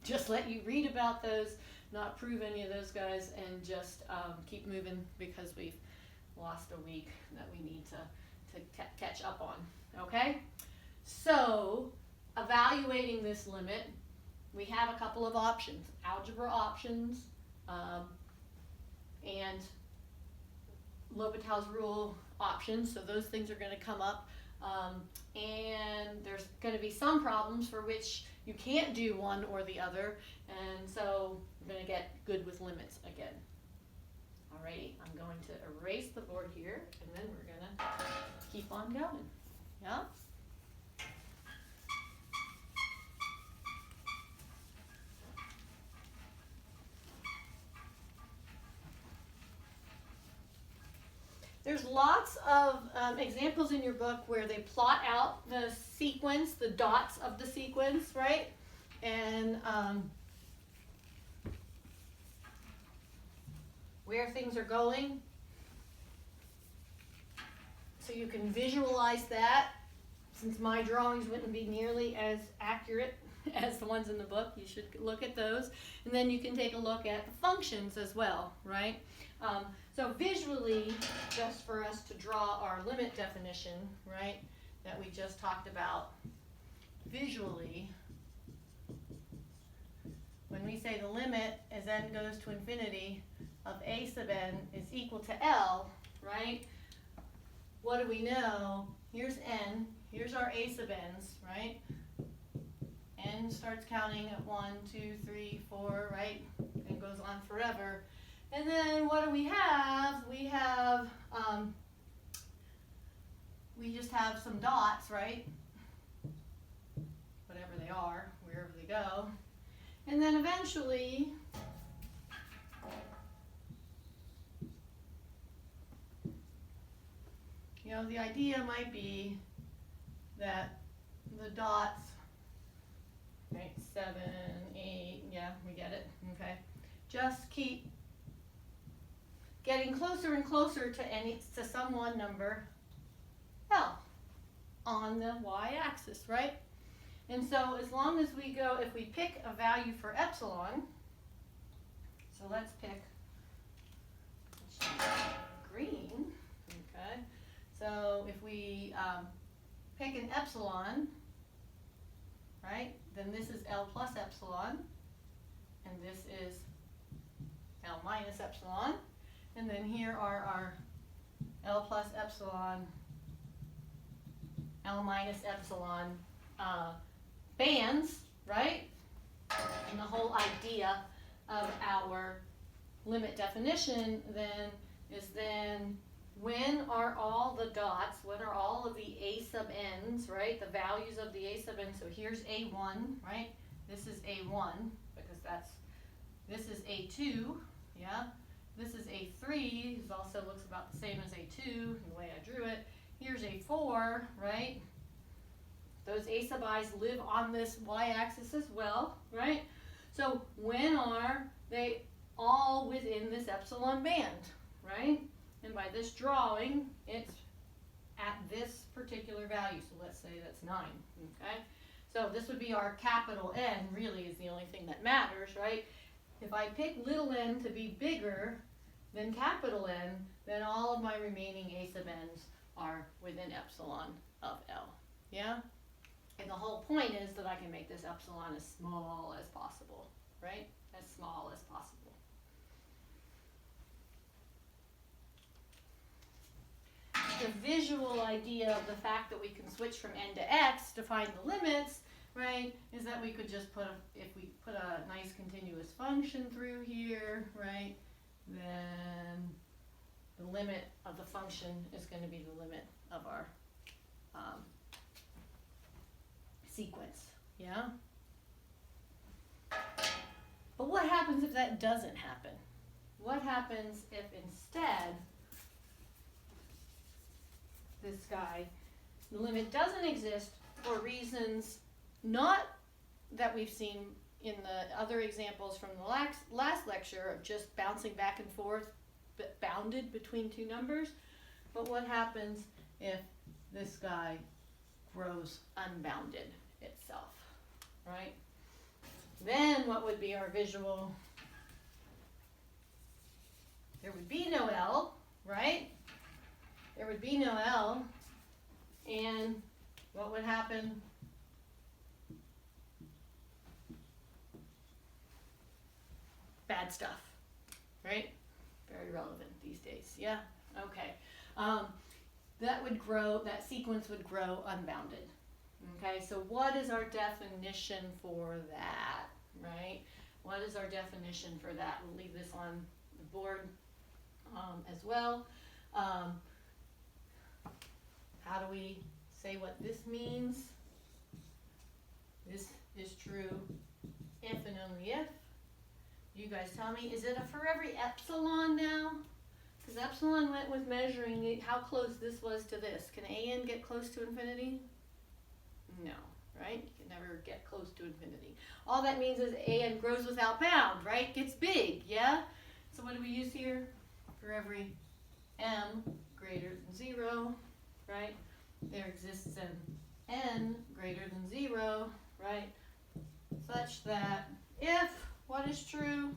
Speaker 1: just let you read about those, not prove any of those guys, and just keep moving because we've lost a week that we need to catch up on, okay? So, evaluating this limit, we have a couple of options, algebra options, and L'Hopital's rule options, so those things are going to come up, and there's going to be some problems for which you can't do one or the other, and so we're going to get good with limits again. Alrighty, I'm going to erase the board here, and then we're going to keep on going. Yeah? There's lots of examples in your book where they plot out the sequence, the dots of the sequence, right? And where things are going. So you can visualize that. Since my drawings wouldn't be nearly as accurate as the ones in the book, you should look at those. And then you can take a look at the functions as well, right? So visually, just for us to draw our limit definition, right, that we just talked about, visually, when we say the limit as n goes to infinity of a sub n is equal to L, right, what do we know? Here's n, here's our a sub n's, right? N starts counting at 1, 2, 3, 4, right, and goes on forever. And then what do we have? We just have some dots, right? Whatever they are, wherever they go. And then eventually, you know, the idea might be that the dots, right, 7, 8, yeah, we get it, okay, just keep getting closer and closer to some one number, L, on the y-axis, right? And so as long as we go, if we pick a value for epsilon, so let's pick green, okay? So if we pick an epsilon, right, then this is L plus epsilon, and this is L minus epsilon. And then here are our L plus epsilon, L minus epsilon bands, right? And the whole idea of our limit definition then is then when are all the dots, when are all of the a sub n's, right, the values of the a sub n, so here's a1, right, this is a1, because this is a2, yeah, this is a3, it also looks about the same as a2, in the way I drew it, here's a4, right, those a sub i's live on this y-axis as well, right, so when are they all within this epsilon band, right? And by this drawing, it's at this particular value. So let's say that's 9, okay? So this would be our capital N, really is the only thing that matters, right? If I pick little n to be bigger than capital N, then all of my remaining a sub n's are within epsilon of L, yeah? And the whole point is that I can make this epsilon as small as possible, right? As small as possible. The visual idea of the fact that we can switch from n to x to find the limits, right, is that we could just if we put a nice continuous function through here, right, then the limit of the function is going to be the limit of our sequence, yeah? But what happens if that doesn't happen? What happens if instead this guy, the limit doesn't exist for reasons not that we've seen in the other examples from the last lecture of just bouncing back and forth, but bounded between two numbers, but what happens if this guy grows unbounded itself, right? Then what would be our visual? There would be no L, right? There would be no L, and what would happen? Bad stuff, right? Very relevant these days, yeah? Okay. That sequence would grow unbounded. Okay, so what is our definition for that, right? What is our definition for that? We'll leave this on the board as well. How do we say what this means? This is true if and only if. You guys tell me, is it for every epsilon now? Because epsilon went with measuring how close this was to this. Can an get close to infinity? No, right? You can never get close to infinity. All that means is an grows without bound, right? Gets big, yeah? So what do we use here? For every m greater than 0, right? There exists an n greater than 0, right? Such that if, what is true?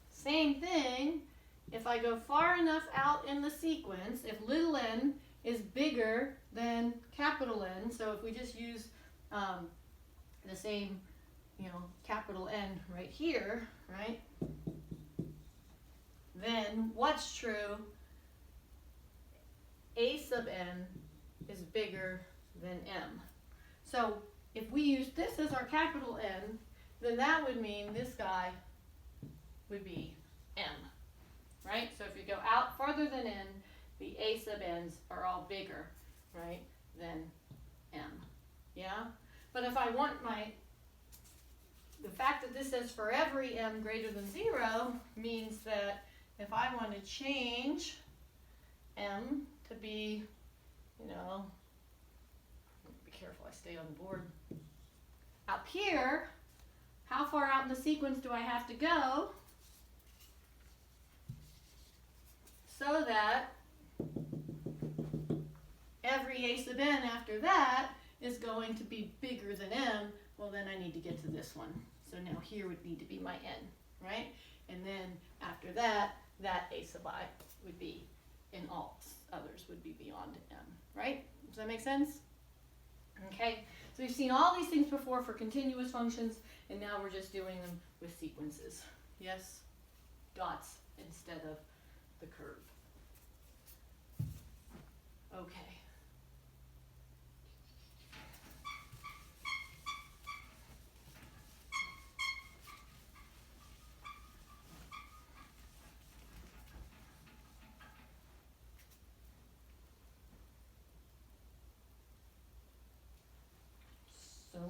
Speaker 1: Same thing, if I go far enough out in the sequence, if little n is bigger than capital N, so if we just use the same, capital N right here, right? Then what's true? A sub n is bigger than m. So if we use this as our capital N, then that would mean this guy would be m, right? So if you go out farther than n, the a sub n's are all bigger, right, than m, yeah? But if I want the fact that this says for every m greater than 0 means that if I want to change m to be, be careful I stay on the board, up here, how far out in the sequence do I have to go so that every a sub n after that is going to be bigger than m? Well, then I need to get to this one. So now here would need to be my n, right? And then after that, that a sub I would be, and all others would be beyond m, right? Does that make sense? Okay, so we've seen all these things before for continuous functions, and now we're just doing them with sequences. Yes? Dots instead of the curve. Okay.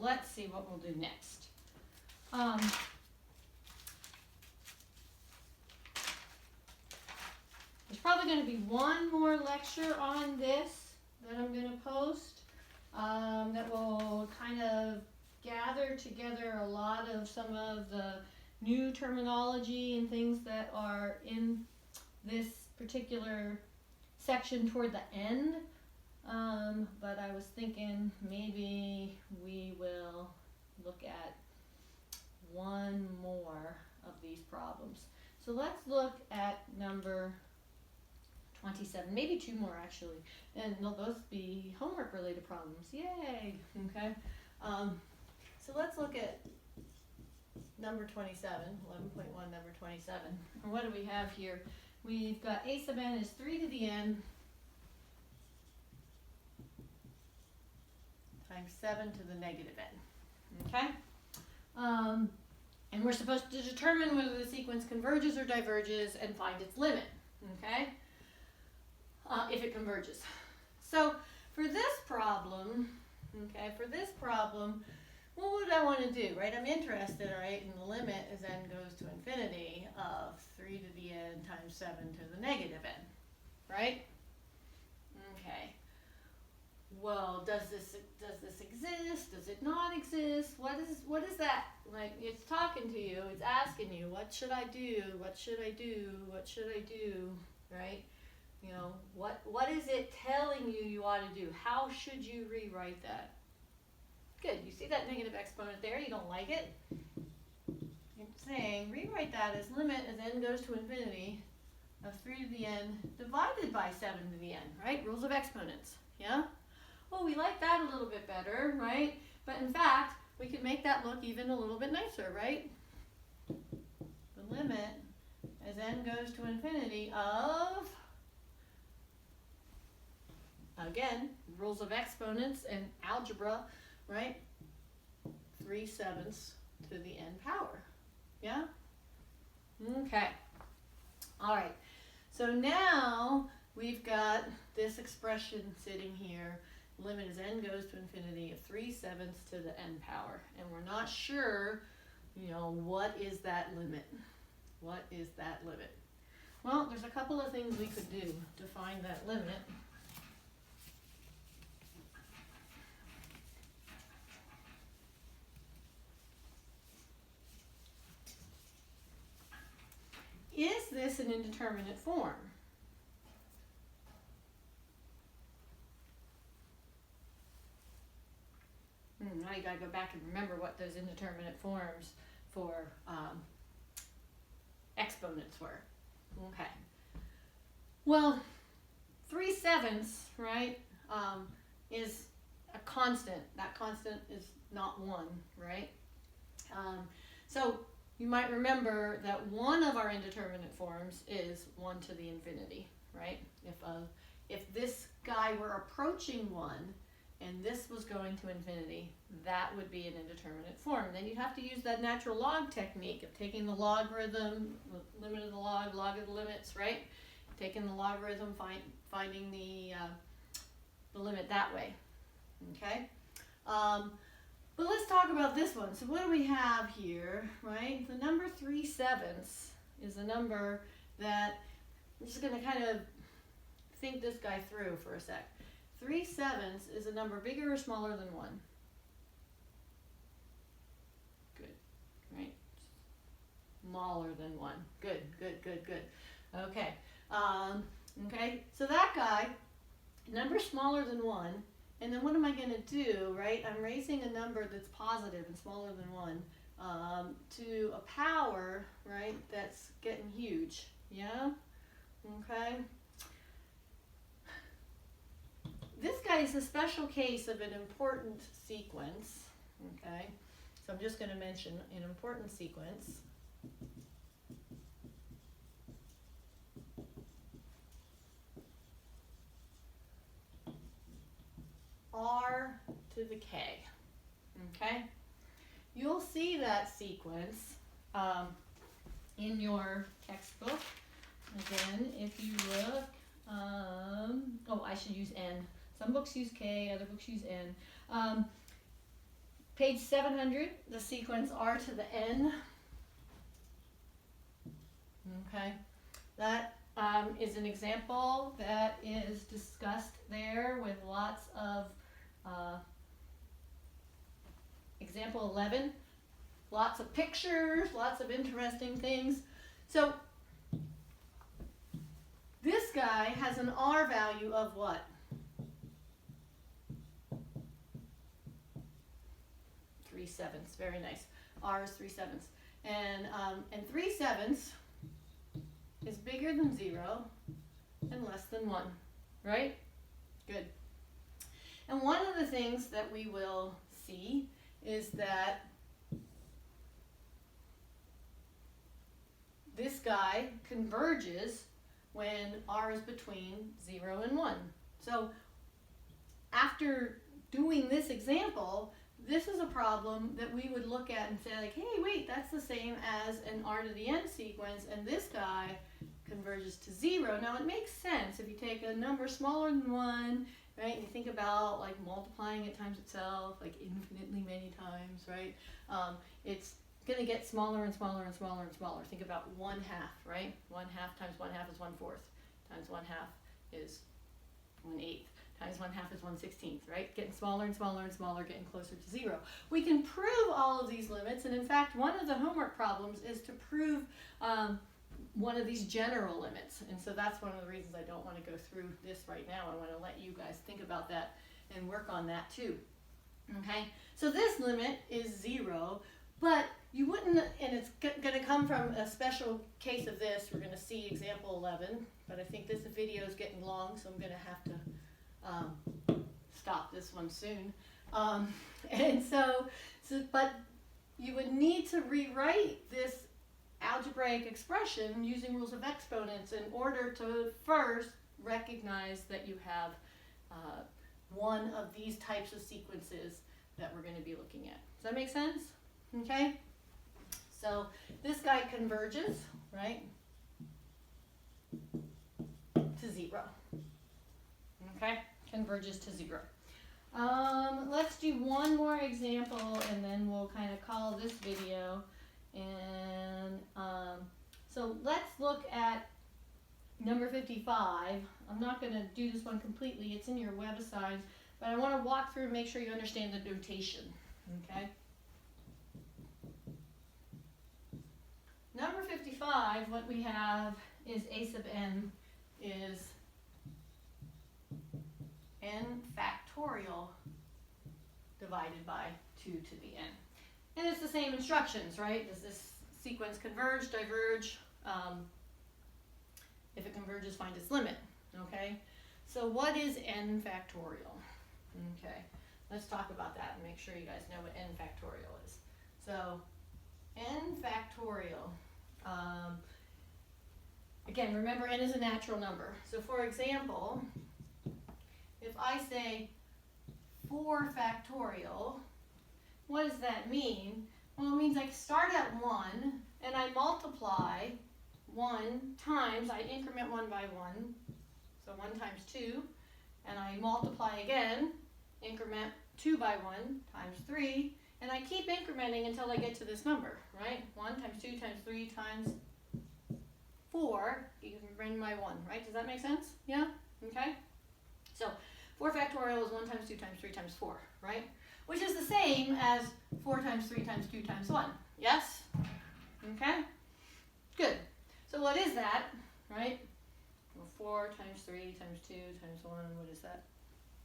Speaker 1: let's see what we'll do next. There's probably going to be one more lecture on this that I'm going to post that will kind of gather together a lot of some of the new terminology and things that are in this particular section toward the end. But I was thinking maybe we will look at one more of these problems. So let's look at number 27, maybe two more actually, and they'll both be homework related problems. Yay! Okay. So let's look at number 27, 11.1, number 27. And what do we have here? We've got a sub n is 3 to the n times 7 to the negative n. Okay? And we're supposed to determine whether the sequence converges or diverges and find its limit. Okay? If it converges. So for this problem, what would I want to do, right? I'm interested, right, in the limit as n goes to infinity of 3 to the n times 7 to the negative n, right? Okay. Well, does this exist? Does it not exist? What is that? Like, it's talking to you. It's asking you, what should I do? What should I do? What should I do? Right? You know, what is it telling you ought to do? How should you rewrite that? Good. You see that negative exponent there? You don't like it? It's saying rewrite that as limit as n goes to infinity of 3 to the n divided by 7 to the n, right? Rules of exponents. Yeah? Well, we like that a little bit better, right? But in fact, we could make that look even a little bit nicer, right? The limit as n goes to infinity of, again, rules of exponents and algebra, right? 3/7 to the n power. Yeah? Okay. All right. So now we've got this expression sitting here. Limit as n goes to infinity of 3/7 to the n power. And we're not sure, you know, what is that limit? What is that limit? Well, there's a couple of things we could do to find that limit. Is this an indeterminate form? Now you gotta go back and remember what those indeterminate forms for exponents were. Okay. Well, 3/7, right, is a constant. That constant is not 1, right? So you might remember that one of our indeterminate forms is 1 to the infinity, right? If this guy were approaching 1 and this was going to infinity, that would be an indeterminate form. Then you'd have to use that natural log technique of taking the logarithm, limit of the log, log of the limits, right? Taking the logarithm, finding the limit that way, okay? But let's talk about this one. So what do we have here, right? The number 3/7 is a number that, I'm just going to kind of think this guy through for a sec. 3/7 is a number bigger or smaller than 1? Good, right? Smaller than 1. Good, good, good, good. Okay, okay, so that guy, number smaller than 1, and then what am I going to do, right? I'm raising a number that's positive and smaller than 1 to a power, right, that's getting huge, yeah? Okay. This guy is a special case of an important sequence, okay? So I'm just going to mention an important sequence. R to the K, okay? You'll see that sequence in your textbook. Again, if you look, oh, I should use N. Some books use K, other books use N. Page 700, the sequence r to the n. Okay, that is an example that is discussed there with lots of, example 11, lots of pictures, lots of interesting things. So this guy has an r value of what? 3/7, very nice. R is 3/7. And 3/7 is bigger than 0 and less than 1, right? Good. And one of the things that we will see is that this guy converges when r is between 0 and 1. So after doing this example, this is a problem that we would look at and say like, hey, wait, that's the same as an r to the n sequence, and this guy converges to 0. Now it makes sense if you take a number smaller than 1, right, and you think about like multiplying it times itself, like infinitely many times, right? It's going to get smaller and smaller and smaller and smaller. Think about 1/2, right? 1/2 times 1/2 is 1/4, times 1/2 is 1/8. Times 1/2 is 1/16, right? Getting smaller and smaller and smaller, getting closer to 0. We can prove all of these limits, and in fact, one of the homework problems is to prove one of these general limits. And so that's one of the reasons I don't want to go through this right now. I want to let you guys think about that and work on that too. Okay? So this limit is 0, but you wouldn't, and it's going to come from a special case of this. We're going to see example 11, but I think this video is getting long, so I'm going to have to stop this one soon. But you would need to rewrite this algebraic expression using rules of exponents in order to first recognize that you have one of these types of sequences that we're going to be looking at. Does that make sense? Okay? So this guy converges, right, to 0. Okay? Converges to 0. Let's do one more example and then we'll kind of call this video. And so let's look at number 55. I'm not going to do this one completely. It's in your web assigned, but I want to walk through and make sure you understand the notation. Okay? Number 55, what we have is a sub n is n factorial divided by 2 to the n. And it's the same instructions, right? Does this sequence converge, diverge? If it converges, find its limit, okay? So what is n factorial? Okay, let's talk about that and make sure you guys know what n factorial is. So n factorial, again, remember n is a natural number. So for example, if I say 4 factorial, what does that mean? Well, it means I start at 1 and I multiply 1 times, I increment 1 by 1, so 1 times 2, and I multiply again, increment 2 by 1 times 3, and I keep incrementing until I get to this number, right? 1 times 2 times 3 times 4, increment by 1, right? Does that make sense? Yeah? Okay? So 4 factorial is 1 times 2 times 3 times 4, right? Which is the same as 4 times 3 times 2 times 1. Yes? Okay? Good. So what is that, right? Well, 4 times 3 times 2 times 1, what is that?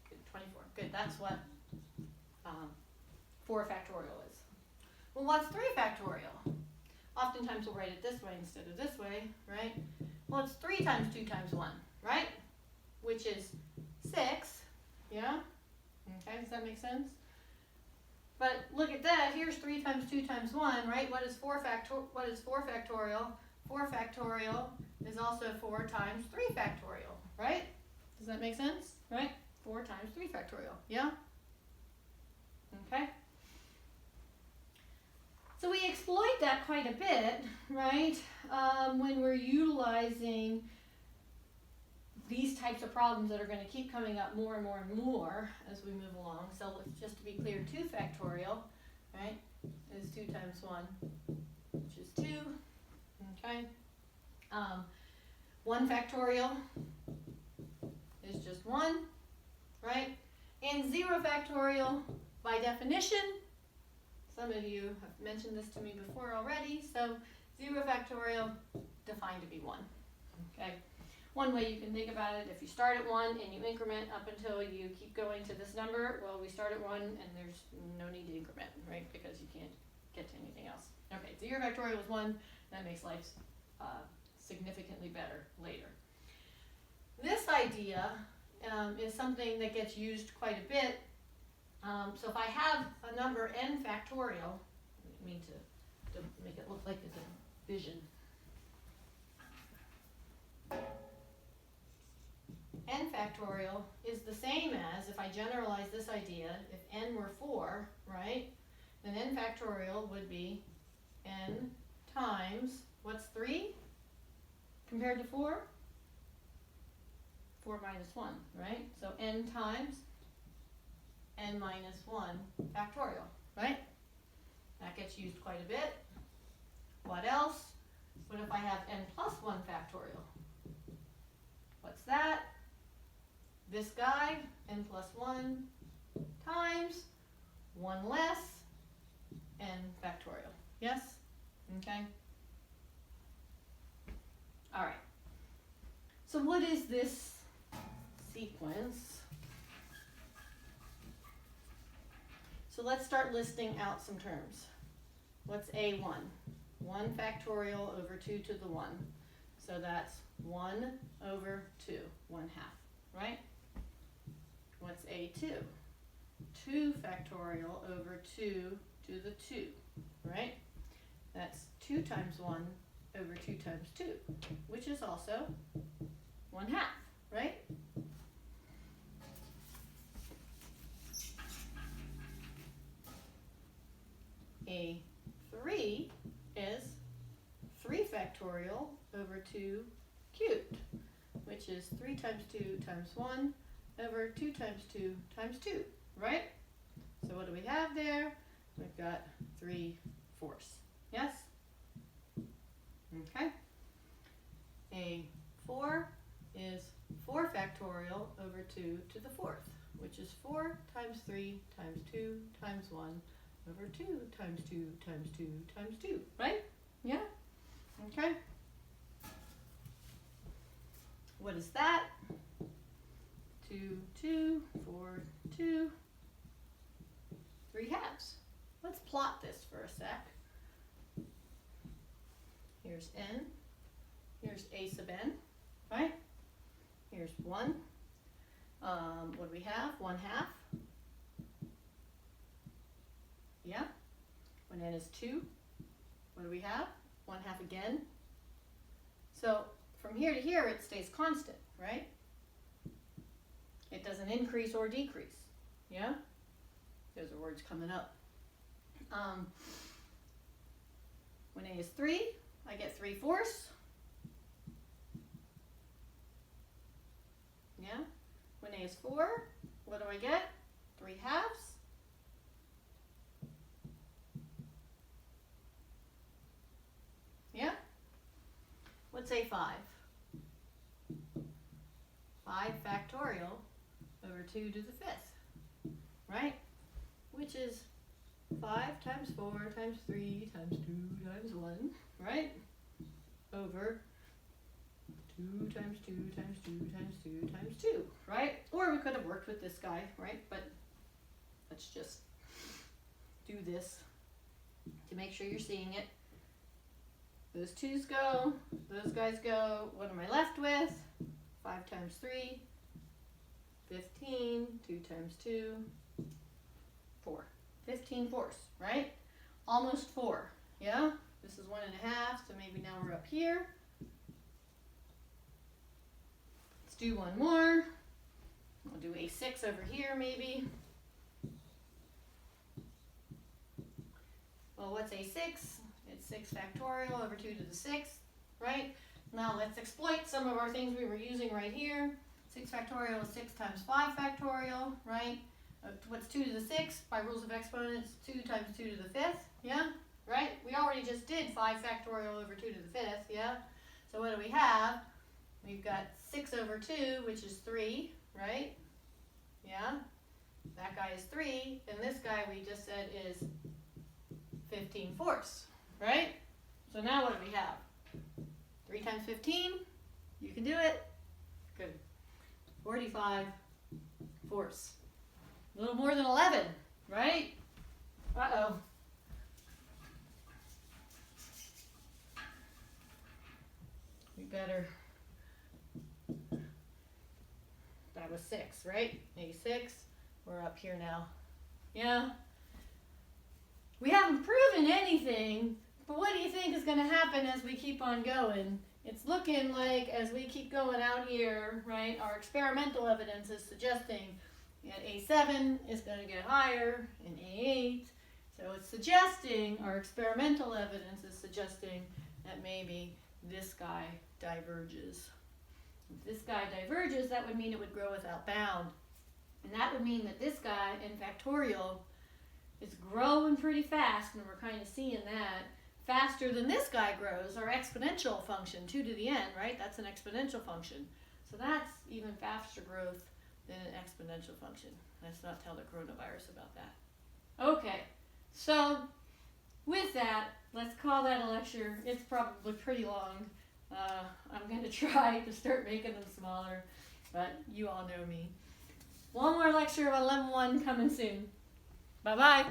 Speaker 1: Good, 24. Good, that's what 4 factorial is. Well, what's 3 factorial? Oftentimes we'll write it this way instead of this way, right? Well, it's 3 times 2 times 1, right? Which is 6, yeah? Okay, does that make sense? But look at that, here's 3 times 2 times 1, right? What is 4 factorial? 4 factorial is also 4 times 3 factorial, right? Does that make sense? Right? 4 times 3 factorial, yeah? Okay? So we exploit that quite a bit, right? When we're utilizing these types of problems that are going to keep coming up more and more and more as we move along. So let's just to be clear, 2 factorial. right, is 2 times 1, which is 2, okay? 1 factorial is just 1, right? And 0 factorial, by definition, some of you have mentioned this to me before already, so 0 factorial defined to be 1, okay? One way you can think about it, if you start at 1 and you increment up until you keep going to this number, well, we start at 1 and there's no need to increment, right? Because you can't get to anything else. Okay, 0 factorial is 1, that makes life significantly better later. This idea is something that gets used quite a bit. So if I have a number n factorial, I didn't mean to make it look like it's a vision. N factorial is the same as, if I generalize this idea, if n were 4, right, then n factorial would be n times, what's 3 compared to 4? 4 minus 1, right? So n times n minus 1 factorial, right? That gets used quite a bit. What else? What if I have n plus 1 factorial? What's that? This guy, n plus 1 times 1 less n factorial. Yes? Okay? All right. So what is this sequence? So let's start listing out some terms. What's A1? 1 factorial over 2 to the 1. So that's 1 over 2, 1/2, right? What's A2? 2 factorial over 2 to the 2, right? That's 2 times 1 over 2 times 2, which is also 1/2, right? A3 is 3 factorial over 2 cubed, which is 3 times 2 times 1 over 2 times 2 times 2, right? So what do we have there? We've got 3/4. Yes? Okay. A4 is 4 factorial over 2 to the 4th, which is 4 times 3 times 2 times 1 over 2 times 2 times 2 times 2, right? Yeah? Okay. What is that? 2, 2, 4, 2, 3/2. Let's plot this for a sec. Here's n. Here's a sub n, right? Here's 1. What do we have? 1/2. Yeah. When n is 2, what do we have? 1/2 again. So from here to here, it stays constant, right? It doesn't increase or decrease. Yeah? Those are words coming up. When a is 3, I get 3/4. Yeah? When a is 4, what do I get? 3/2. Yeah? What's A5? 5 factorial over 2 to the 5th, right? Which is 5 times 4 times 3 times 2 times 1, right? Over 2 times 2 times 2 times 2 times 2, right? Or we could have worked with this guy, right? But let's just do this to make sure you're seeing it. Those 2's go, those guys go. What am I left with? 5 times 3, 15, 2 times 2, 4. 15/4, right? Almost 4, yeah? This is 1.5, so maybe now we're up here. Let's do one more. We'll do A6 over here, maybe. Well, what's A6? It's 6 factorial over 2 to the 6th, right? Now let's exploit some of our things we were using right here. 6 factorial is 6 times 5 factorial, right? What's 2 to the 6th? By rules of exponents, 2 times 2 to the 5th, yeah? Right? We already just did 5 factorial over 2 to the 5th, yeah? So what do we have? We've got 6 over 2, which is 3, right? Yeah? That guy is 3, and this guy we just said is 15/4, right? So now what do we have? 3 times 15, you can do it. Good. 45/4. A little more than 11, right? Uh-oh. We better. That was 6, right? A6. We're up here now. Yeah. We haven't proven anything, but what do you think is going to happen as we keep on going? It's looking like as we keep going out here, right, our experimental evidence is suggesting that A7 is going to get higher in A8. So it's suggesting, our experimental evidence is suggesting that maybe this guy diverges. If this guy diverges, that would mean it would grow without bound. And that would mean that this guy in factorial is growing pretty fast, and we're kind of seeing that. Faster than this guy grows, our exponential function, 2 to the n, right? That's an exponential function. So that's even faster growth than an exponential function. Let's not tell the coronavirus about that. Okay, so with that, let's call that a lecture. It's probably pretty long. I'm going to try to start making them smaller, but you all know me. One more lecture of 11.1 coming soon. Bye-bye.